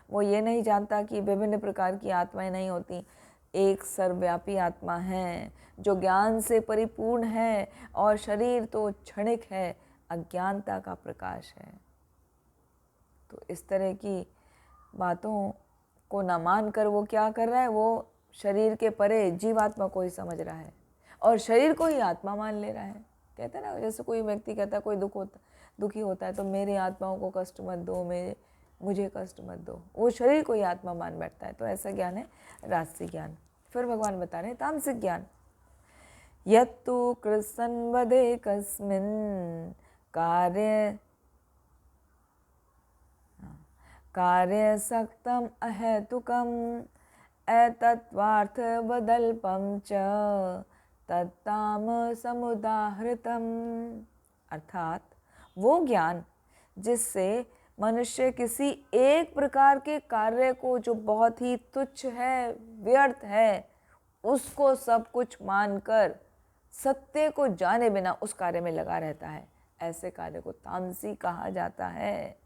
वो ये नहीं जानता कि विभिन्न प्रकार की आत्माएं नहीं होती, एक सर्वव्यापी आत्मा है जो ज्ञान से परिपूर्ण है, और शरीर तो क्षणिक है, अज्ञानता का प्रकाश है। तो इस तरह की बातों को न मानकर वो क्या कर रहा है? वो शरीर के परे जीवात्मा को ही समझ रहा है और शरीर को ही आत्मा मान ले रहा है। कहते हैं ना, जैसे कोई व्यक्ति कहता है कोई दुखी होता है तो मेरी आत्माओं को कष्ट मत दो, मुझे कष्ट मत दो, वो शरीर को ही आत्मा मान बैठता है। तो ऐसा ज्ञान है राजसी ज्ञान। फिर भगवान बता रहे हैं तामसिक ज्ञान। यत्तु कृत्स्नं वदे कस्मिन् कार्यसक्तम् अहेतुकम् एतत्त्वार्थवदल्पं च तत्तामसमुदाहृतम्। अर्थात वो ज्ञान जिससे मनुष्य किसी एक प्रकार के कार्य को जो बहुत ही तुच्छ है, व्यर्थ है, उसको सब कुछ मानकर सत्य को जाने बिना उस कार्य में लगा रहता है, ऐसे कार्य को तामसी कहा जाता है।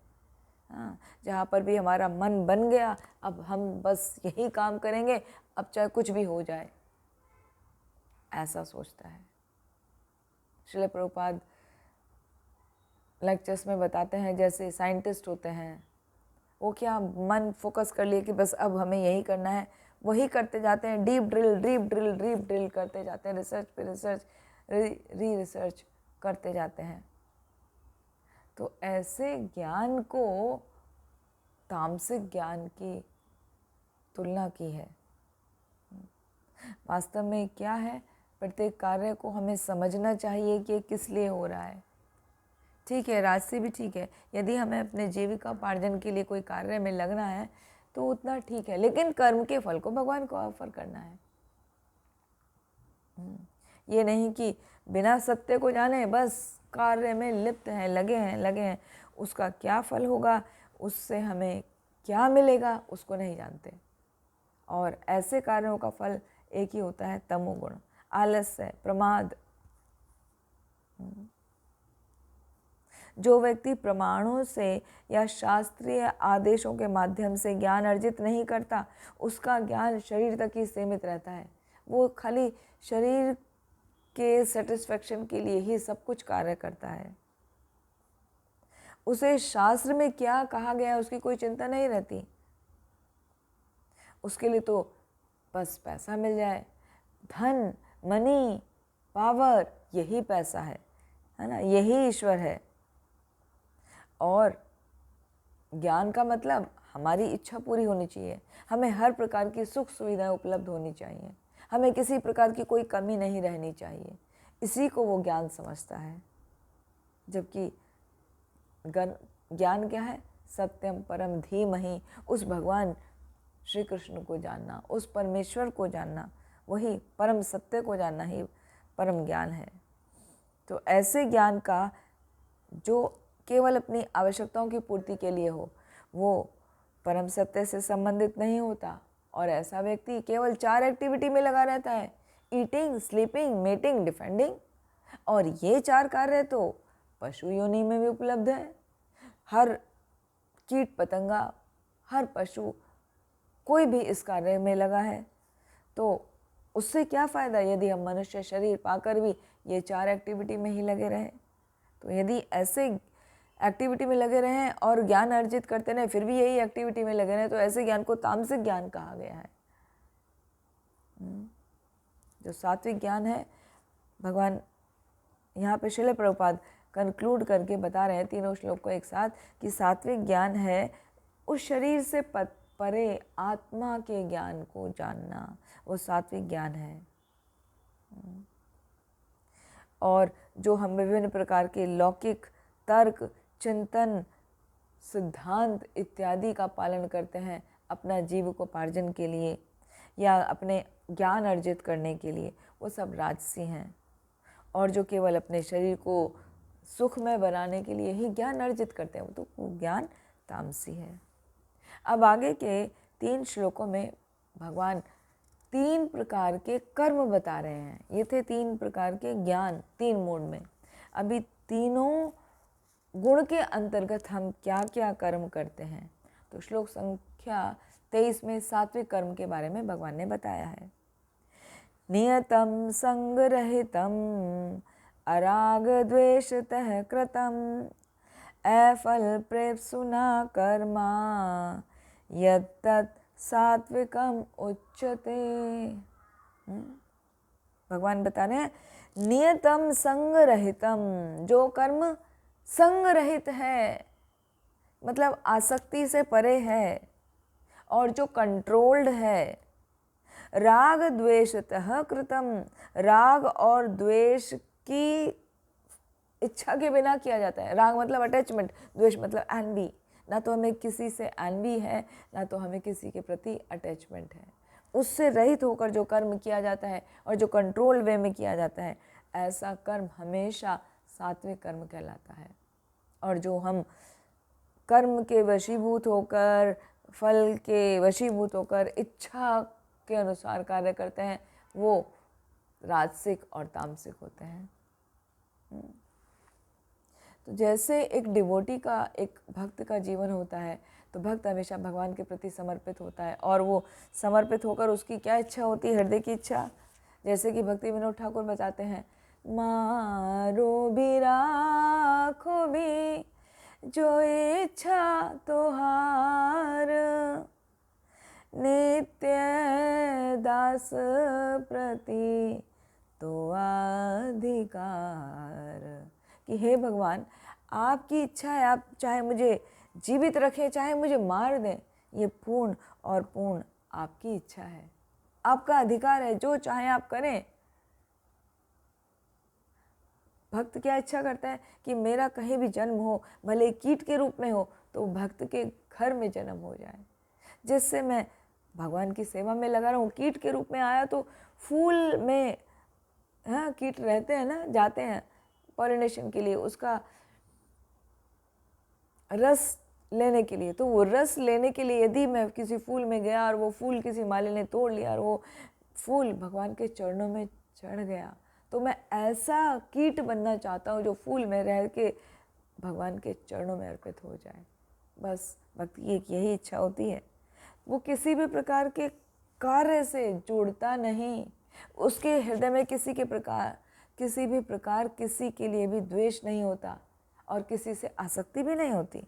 हाँ, जहाँ पर भी हमारा मन बन गया अब हम बस यही काम करेंगे, अब चाहे कुछ भी हो जाए, ऐसा सोचता है। श्रील प्रभुपाद लेक्चर्स में बताते हैं, जैसे साइंटिस्ट होते हैं, वो क्या मन फोकस कर लिए कि बस अब हमें यही करना है, वही करते जाते हैं, डीप ड्रिल करते जाते हैं, रिसर्च पे रिसर्च, रिसर्च करते जाते हैं। तो ऐसे ज्ञान को तामसिक ज्ञान की तुलना की है। वास्तव में क्या है? प्रत्येक कार्य को हमें समझना चाहिए कि किस लिए हो रहा है। ठीक है, राजसी भी ठीक है। यदि हमें अपने जीविका उपार्जन के लिए कोई कार्य में लगना है तो उतना ठीक है, लेकिन कर्म के फल को भगवान को ऑफर करना है। ये नहीं कि बिना सत्य को जाने बस कार्य में लिप्त हैं, लगे हैं, उसका क्या फल होगा, उससे हमें क्या मिलेगा, उसको नहीं जानते। और ऐसे कार्यों का फल एक ही होता है, तमोगुण, आलस्य, प्रमाद। जो व्यक्ति प्रमाणों से या शास्त्रीय आदेशों के माध्यम से ज्ञान अर्जित नहीं करता, उसका ज्ञान शरीर तक ही सीमित रहता है। वो खाली शरीर के सेटिस्फेक्शन के लिए ही सब कुछ कार्य करता है। उसे शास्त्र में क्या कहा गया है उसकी कोई चिंता नहीं रहती। उसके लिए तो बस पैसा मिल जाए, धन, मनी, पावर, यही पैसा है ना, यही ईश्वर है। और ज्ञान का मतलब हमारी इच्छा पूरी होनी चाहिए, हमें हर प्रकार की सुख सुविधाएं उपलब्ध होनी चाहिए, हमें किसी प्रकार की कोई कमी नहीं रहनी चाहिए। इसी को वो ज्ञान समझता है। जबकि ज्ञान क्या है? सत्यम परम धीमहि, उस भगवान श्री कृष्ण को जानना, उस परमेश्वर को जानना, वही परम सत्य को जानना ही परम ज्ञान है। तो ऐसे ज्ञान का जो केवल अपनी आवश्यकताओं की पूर्ति के लिए हो, वो परम सत्य से संबंधित नहीं होता। और ऐसा व्यक्ति केवल 4 एक्टिविटी में लगा रहता है, ईटिंग, स्लीपिंग, मेटिंग, डिफेंडिंग। और ये 4 कार्य तो पशु योनि में भी उपलब्ध है। हर कीट पतंगा, हर पशु, कोई भी इस कार्य में लगा है। तो उससे क्या फ़ायदा यदि हम मनुष्य शरीर पाकर भी ये 4 एक्टिविटी में ही लगे रहें। तो यदि ऐसे एक्टिविटी में लगे रहें और ज्ञान अर्जित करते रहें, फिर भी यही एक्टिविटी में लगे रहें, तो ऐसे ज्ञान को तामसिक ज्ञान कहा गया है। जो सात्विक ज्ञान है, भगवान यहाँ पे श्रील प्रभुपाद कंक्लूड करके बता रहे हैं तीनों श्लोक को एक साथ, कि सात्विक ज्ञान है उस शरीर से परे आत्मा के ज्ञान को जानना, वो सात्विक ज्ञान है। और जो हम विभिन्न प्रकार के लौकिक तर्क, चिंतन, सिद्धांत इत्यादि का पालन करते हैं अपना जीविकोपार्जन के लिए या अपने ज्ञान अर्जित करने के लिए, वो सब राजसी हैं। और जो केवल अपने शरीर को सुखमय बनाने के लिए ही ज्ञान अर्जित करते हैं, वो तो ज्ञान तामसी है। अब आगे के 3 श्लोकों में भगवान 3 प्रकार के कर्म बता रहे हैं। ये थे 3 प्रकार के ज्ञान, 3 मोड में। अभी तीनों गुण के अंतर्गत हम क्या क्या कर्म करते हैं। तो श्लोक संख्या 23 में सात्विक कर्म के बारे में भगवान ने बताया है। नियतम संगरहितम अराग द्वेषतः कृतम अफल प्रेप्सुना कर्मा यत्तत् सात्विकम उच्यते। भगवान बता रहे हैं नियतम संगरहितम, जो कर्म संग रहित है, मतलब आसक्ति से परे है और जो कंट्रोल्ड है। राग द्वेषतः कृतम, राग और द्वेष की इच्छा के बिना किया जाता है। राग मतलब अटैचमेंट, द्वेष मतलब एनवी। ना तो हमें किसी से एनवी है, ना तो हमें किसी के प्रति अटैचमेंट है। उससे रहित होकर जो कर्म किया जाता है और जो कंट्रोल वे में किया जाता है, ऐसा कर्म हमेशा सात्विक कर्म कहलाता है। और जो हम कर्म के वशीभूत होकर, फल के वशीभूत होकर इच्छा के अनुसार कार्य करते हैं, वो राजसिक और तामसिक होते हैं। तो जैसे एक डिवोटी का, एक भक्त का जीवन होता है, तो भक्त हमेशा भगवान के प्रति समर्पित होता है। और वो समर्पित होकर उसकी क्या इच्छा होती है, हृदय की इच्छा। जैसे कि भक्ति विनोद ठाकुर बताते हैं, मारो भी राखो भी जो इच्छा तोहार, नित्य दास प्रति तो अधिकार। कि हे भगवान, आपकी इच्छा है, आप चाहे मुझे जीवित रखें, चाहे मुझे मार दें, ये पूर्ण और पूर्ण आपकी इच्छा है, आपका अधिकार है, जो चाहे आप करें। भक्त क्या इच्छा करता है कि मेरा कहीं भी जन्म हो, भले कीट के रूप में हो, तो भक्त के घर में जन्म हो जाए। जिससे मैं भगवान की सेवा में लगा रहूं। कीट के रूप में आया तो फूल में, हाँ, कीट रहते हैं ना, जाते हैं पॉलिनेशन के लिए, उसका रस लेने के लिए। तो वो रस लेने के लिए यदि मैं किसी फूल में गया और वो फूल किसी माली ने तोड़ लिया और वो फूल भगवान के चरणों में चढ़ गया, तो मैं ऐसा कीट बनना चाहता हूँ जो फूल में रह के भगवान के चरणों में अर्पित हो जाए। बस भक्ति की एक यही इच्छा होती है। वो किसी भी प्रकार के कार्य से जुड़ता नहीं, उसके हृदय में किसी भी प्रकार किसी के लिए भी द्वेष नहीं होता और किसी से आसक्ति भी नहीं होती,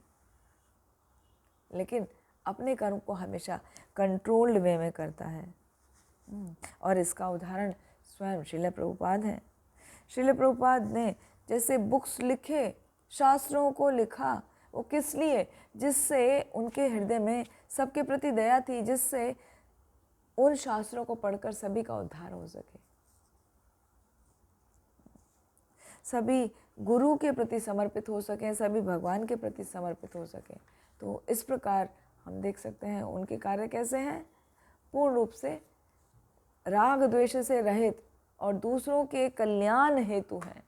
लेकिन अपने कर्म को हमेशा कंट्रोल्ड वे में करता है। और इसका उदाहरण स्वयं श्रील प्रभुपाद हैं। श्रील प्रभुपाद ने जैसे बुक्स लिखे, शास्त्रों को लिखा, वो किस लिए? जिससे उनके हृदय में सबके प्रति दया थी, जिससे उन शास्त्रों को पढ़कर सभी का उद्धार हो सके, सभी गुरु के प्रति समर्पित हो सकें, सभी भगवान के प्रति समर्पित हो सकें। तो इस प्रकार हम देख सकते हैं उनके कार्य कैसे हैं, पूर्ण रूप से राग द्वेष से रहित और दूसरों के कल्याण हेतु हैं।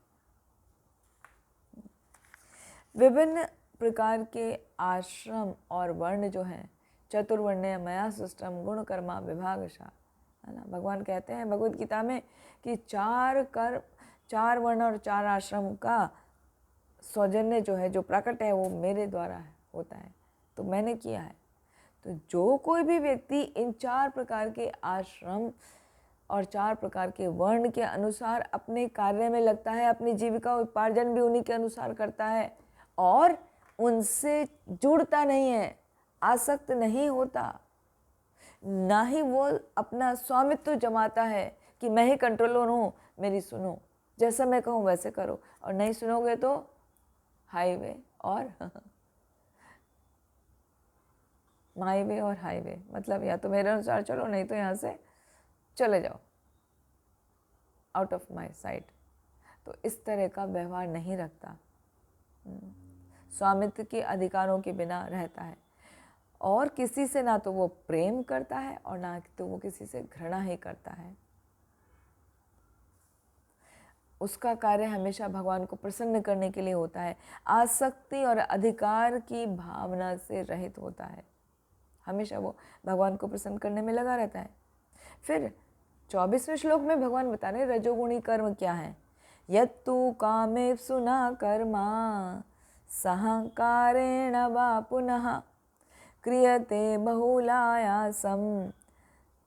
विभिन्न प्रकार के आश्रम और वर्ण जो हैं, चतुर्वर्ण्य मया सृष्टम गुण कर्मा विभागशः, है ना। भगवान कहते हैं भगवद गीता में कि 4 वर्ण और 4 आश्रम का सौजन्य जो है, जो प्रकट है, वो मेरे द्वारा होता है, तो मैंने किया है। तो जो कोई भी व्यक्ति इन 4 प्रकार के आश्रम और 4 प्रकार के वर्ण के अनुसार अपने कार्य में लगता है, अपनी जीविका उपार्जन भी उन्हीं के अनुसार करता है और उनसे जुड़ता नहीं है, आसक्त नहीं होता, ना ही वो अपना स्वामित्व जमाता है कि मैं ही कंट्रोलर हूँ, मेरी सुनो, जैसा मैं कहूँ वैसे करो, और नहीं सुनोगे तो हाईवे और माई वे और हाईवे, मतलब या तो मेरे अनुसार चलो, नहीं तो यहाँ से चले जाओ, आउट ऑफ माई साइट। तो इस तरह का व्यवहार नहीं रखता, स्वामित्व के अधिकारों के बिना रहता है और किसी से ना तो वो प्रेम करता है और ना तो वो किसी से घृणा ही करता है। उसका कार्य हमेशा भगवान को प्रसन्न करने के लिए होता है, आसक्ति और अधिकार की भावना से रहित होता है, हमेशा वो भगवान को प्रसन्न करने में लगा रहता है। फिर 24वें श्लोक में भगवान बता रहे रजोगुणी कर्म क्या है। यत्तु कामेप्सु न कर्मा सहंकारेण वा पुनः क्रियते बहुलायासम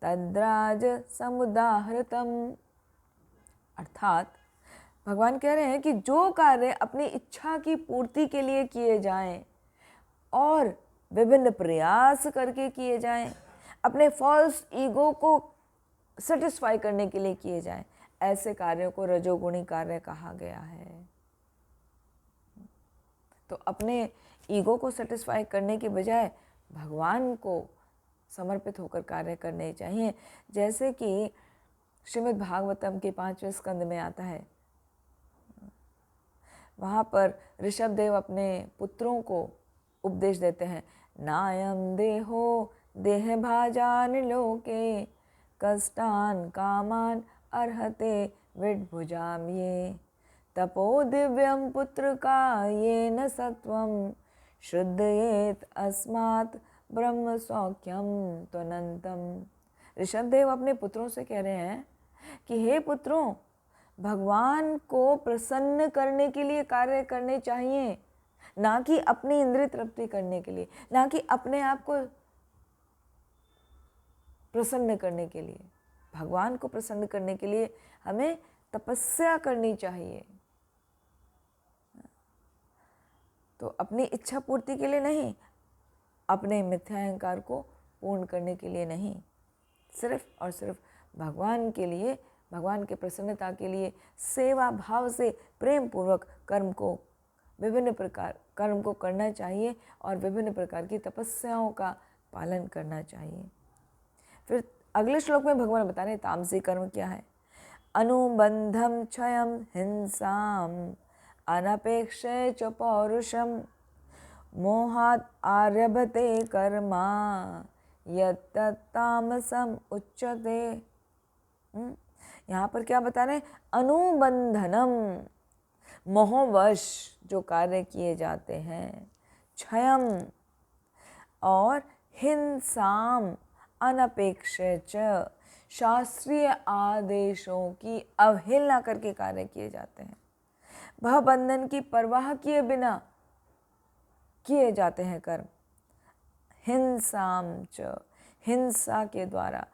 तद्राज समुदाहृतम। अर्थात भगवान कह रहे हैं कि जो कार्य अपनी इच्छा की पूर्ति के लिए किए जाएं और विभिन्न प्रयास करके किए जाएं, अपने फॉल्स ईगो को सेटिस्फाई करने के लिए किए जाएं, ऐसे कार्यों को रजोगुणी कार्य कहा गया है। तो अपने ईगो को सेटिस्फाई करने के बजाय भगवान को समर्पित होकर कार्य करने चाहिए। जैसे कि श्रीमद् भागवतम के 5वें स्कंद में आता है, वहाँ पर ऋषभ देव अपने पुत्रों को उपदेश देते हैं, नायम देहो देह भाजान लोके कष्टान कामान अर्हते विड्भुजाम ये तपो दिव्यम पुत्र का ये न सत्वम शुद्धयेत अस्मात् ब्रह्म सौख्यम त्वनंतम। ऋषभ देव अपने पुत्रों से कह रहे हैं कि हे पुत्रों, भगवान को प्रसन्न करने के लिए कार्य करने चाहिए, ना कि अपनी इंद्रिय तृप्ति करने के लिए, ना कि अपने आप को प्रसन्न करने के लिए। भगवान को प्रसन्न करने के लिए हमें तपस्या करनी चाहिए, तो अपनी इच्छा पूर्ति के लिए नहीं, अपने मिथ्या अहंकार को पूर्ण करने के लिए नहीं, सिर्फ और सिर्फ भगवान के लिए, भगवान के प्रसन्नता के लिए सेवा भाव से प्रेम पूर्वक कर्म को विभिन्न प्रकार कर्म को करना चाहिए और विभिन्न प्रकार की तपस्याओं का पालन करना चाहिए। फिर अगले श्लोक में भगवान बता रहे हैं तामसी कर्म क्या है। अनुबंधम क्षयम हिंसाम अनपेक्षे च पौरुषम मोहात् आरभते कर्मा यत्तत्तामसम् उच्यते। यहाँ पर क्या बता रहे हैं? अनुबंधनम, मोहवश जो कार्य किए जाते हैं, क्षयम और हिंसाम अनपेक्षित, शास्त्रीय आदेशों की अवहेलना करके कार्य किए जाते हैं, वह बंधन की परवाह किए बिना किए जाते हैं कर्म। हिंसाम च, हिंसा के द्वारा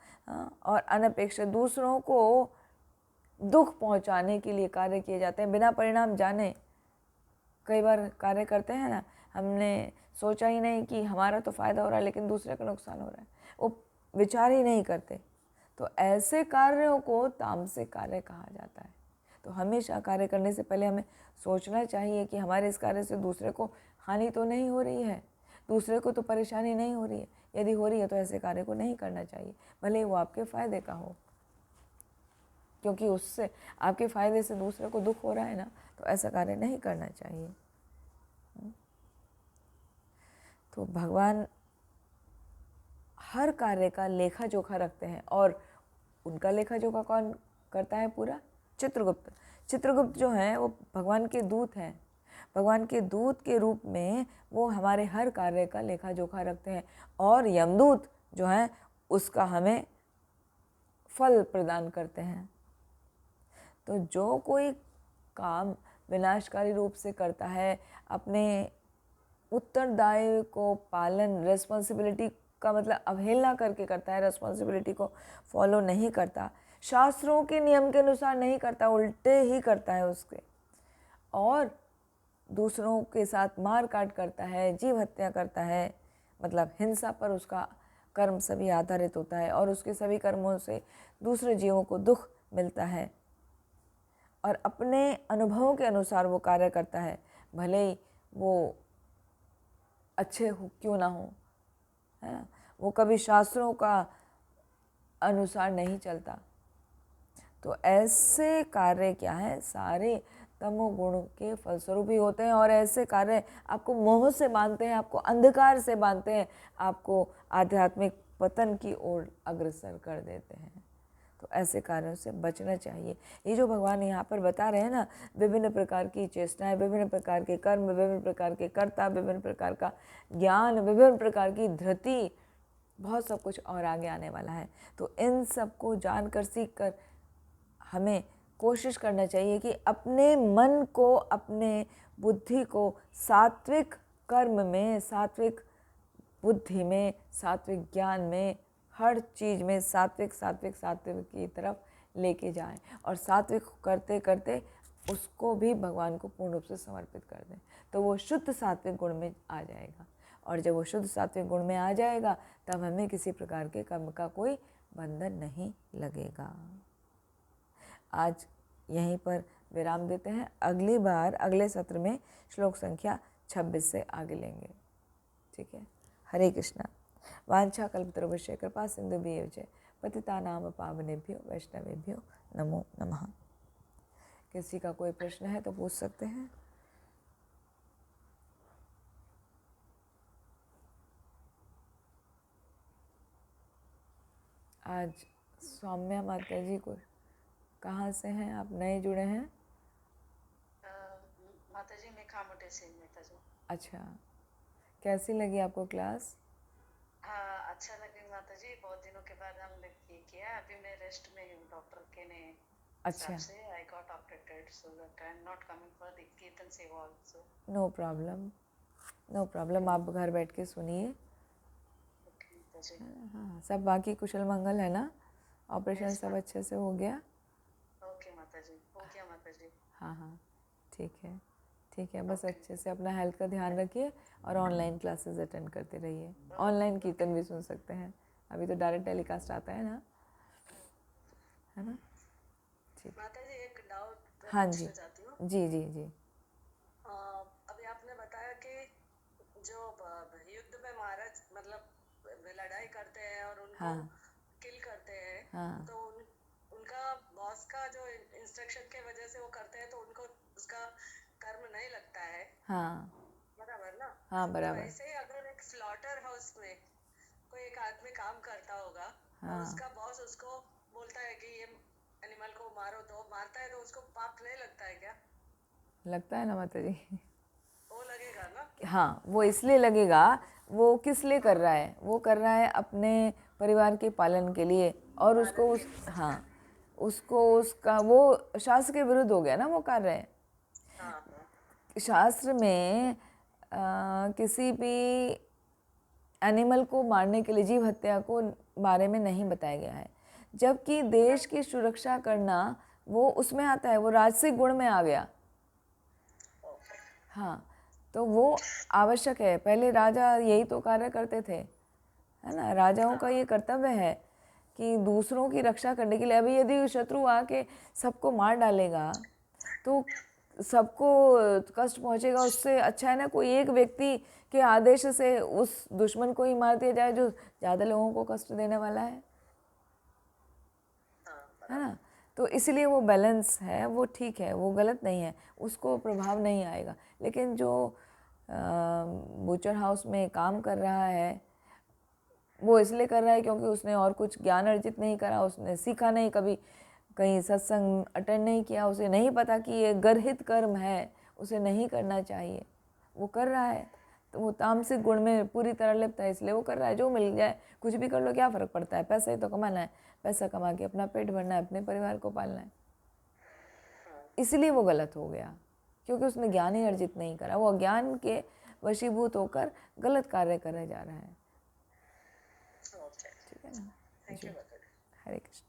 और अनपेक्षित, दूसरों को दुख पहुंचाने के लिए कार्य किए जाते हैं बिना परिणाम जाने। कई बार कार्य करते हैं ना, हमने सोचा ही नहीं कि हमारा तो फ़ायदा हो रहा है लेकिन दूसरे का नुकसान हो रहा है, वो विचार ही नहीं करते। तो ऐसे कार्यों को तामसिक कार्य कहा जाता है। तो हमेशा कार्य करने से पहले हमें सोचना चाहिए कि हमारे इस कार्य से दूसरे को हानि तो नहीं हो रही है, दूसरे को तो परेशानी नहीं हो रही है। यदि हो रही है तो ऐसे कार्य को नहीं करना चाहिए, भले वो आपके फ़ायदे का हो, क्योंकि उससे आपके फ़ायदे से दूसरे को दुख हो रहा है ना, तो ऐसा कार्य नहीं करना चाहिए। तो भगवान हर कार्य का लेखा जोखा रखते हैं, और उनका लेखा जोखा कौन करता है? पूरा चित्रगुप्त। चित्रगुप्त जो हैं वो भगवान के दूत हैं। भगवान के दूत के रूप में वो हमारे हर कार्य का लेखा जोखा रखते हैं, और यमदूत जो हैं उसका हमें फल प्रदान करते हैं। तो जो कोई काम विनाशकारी रूप से करता है, अपने उत्तरदायी को पालन, रिस्पॉन्सिबिलिटी का मतलब अवहेलना करके करता है, रिस्पॉन्सिबिलिटी को फॉलो नहीं करता, शास्त्रों के नियम के अनुसार नहीं करता, उल्टे ही करता है उसके, और दूसरों के साथ मार काट करता है, जीव हत्या करता है, मतलब हिंसा पर उसका कर्म सभी आधारित होता है, और उसके सभी कर्मों से दूसरे जीवों को दुख मिलता है, और अपने अनुभवों के अनुसार वो कार्य करता है, भले ही वो अच्छे हो क्यों ना हो, है ना। वो कभी शास्त्रों का अनुसार नहीं चलता। तो ऐसे कार्य क्या है? सारे तमोगुण के फलस्वरूप ही होते हैं, और ऐसे कार्य आपको मोह से बांधते हैं, आपको अंधकार से बांधते हैं, आपको आध्यात्मिक पतन की ओर अग्रसर कर देते हैं। तो ऐसे कार्यों से बचना चाहिए। ये जो भगवान यहाँ पर बता रहे हैं ना, विभिन्न प्रकार की चेष्टाएं, विभिन्न प्रकार के कर्म, विभिन्न प्रकार के कर्ता, विभिन्न प्रकार का ज्ञान, विभिन्न प्रकार की धृति, बहुत सब कुछ और आगे आने वाला है। तो इन सब को जानकर, सीख कर हमें कोशिश करना चाहिए कि अपने मन को, अपने बुद्धि को सात्विक कर्म में, सात्विक बुद्धि में, सात्विक ज्ञान में, हर चीज़ में सात्विक सात्विक सात्विक की तरफ लेके जाएं, और सात्विक करते करते उसको भी भगवान को पूर्ण रूप से समर्पित कर दें, तो वो शुद्ध सात्विक गुण में आ जाएगा। और जब वो शुद्ध सात्विक गुण में आ जाएगा, तब हमें किसी प्रकार के कर्म का कोई बंधन नहीं लगेगा। आज यहीं पर विराम देते हैं। अगली बार अगले सत्र में श्लोक संख्या 26 से आगे लेंगे। ठीक है। हरे कृष्णा। वांछा कल्पतरुभ्यश्च कृपा सिंधुभ्येव च पतितानां पावनेभ्यो वैष्णवेभ्यो नमो नमः। किसी का कोई प्रश्न है तो पूछ सकते हैं। आज सौम्या माता जी को, कहाँ से हैं आप? नए जुड़े हैं? माता जी मैं खामोटे से माता जी। अच्छा, कैसी लगी आपको क्लास? हाँ अच्छा लगे माता जी, बहुत दिनों के बाद हमने ये किया। अभी मैं रेस्ट में हूँ, डॉक्टर के ने अच्छा, से I got operated so that I am not coming for the kirtan seva also. No problem, no problem. आप घर बैठ के सुनिए। हाँ, सब बाकी कुशल मंगल है ना? ऑपरेशन सब अच्छे से हो गया? ओके माता जी, हो गया माता जी। हाँ हाँ, ठीक है, ठीक है। बस अच्छे से अपना हेल्थ का ध्यान रखिए, और ऑनलाइन क्लासेस अटेंड करते रहिए। ऑनलाइन कीर्तन भी सुन सकते हैं, अभी तो डायरेक्ट टेलीकास्ट आता है ना, है ना? ठीक। माता जी एक डाउट हाँ जी, पूछना चाहती हूँ। जी जी जी। अभी आपने बताया कि जो युद्ध में महाराज मतलब लड़ाई करते हैं और उनको हाँ किल करते हैं, हाँ तो उनका बॉस का जो इंस्ट्रक्शन के वजह से वो करते हैं, तो उनको उसका कर्म नहीं लगता है, हाँ बराबर ना? हाँ, तो बराबर। ऐसे ही अगर एक स्लॉटर हाउस में कोई एक आदमी काम करता होगा और उसका बॉस उसको बोलता है कि ये एनिमल को मारो, तो मारता है तो उसको पाप नहीं लगता है क्या? लगता है ना माता जी। वो लगेगा ना? हाँ, वो इसलिए लगेगा, वो किस लिए कर रहा है? वो कर रहा है अपने परिवार के पालन के लिए, और उसको हाँ, उसको उसका वो शास्त्र के विरुद्ध हो गया ना वो कार्य है। शास्त्र में किसी भी एनिमल को मारने के लिए, जीव हत्या को बारे में नहीं बताया गया है, जबकि देश की सुरक्षा करना वो उसमें आता है, वो राजसिक गुण में आ गया। हाँ, तो वो आवश्यक है। पहले राजा यही तो कार्य करते थे, है ना। राजाओं का ये कर्तव्य है कि दूसरों की रक्षा करने के लिए। अभी यदि शत्रु आके सबको मार डालेगा तो सबको कष्ट पहुंचेगा। उससे अच्छा है ना कोई एक व्यक्ति के आदेश से उस दुश्मन को ही मार दिया जाए जो ज़्यादा लोगों को कष्ट देने वाला है ना। तो इसलिए वो बैलेंस है, वो ठीक है, वो गलत नहीं है, उसको प्रभाव नहीं आएगा। लेकिन जो बूचर हाउस में काम कर रहा है वो इसलिए कर रहा है क्योंकि उसने और कुछ ज्ञान अर्जित नहीं करा, उसने सीखा नहीं, कभी कहीं सत्संग अटेंड नहीं किया, उसे नहीं पता कि ये गर्हित कर्म है, उसे नहीं करना चाहिए, वो कर रहा है। तो वो तामसिक गुण में पूरी तरह लिप्त है, इसलिए वो कर रहा है। जो मिल जाए कुछ भी कर लो, क्या फ़र्क पड़ता है, पैसा ही तो कमाना है, पैसा कमा के अपना पेट भरना है, अपने परिवार को पालना है। इसलिए वो गलत हो गया क्योंकि उसने ज्ञान ही अर्जित नहीं करा, वो अज्ञान के वशीभूत होकर गलत कार्य करे जा रहा है। ठीक है ना। हरे कृष्ण।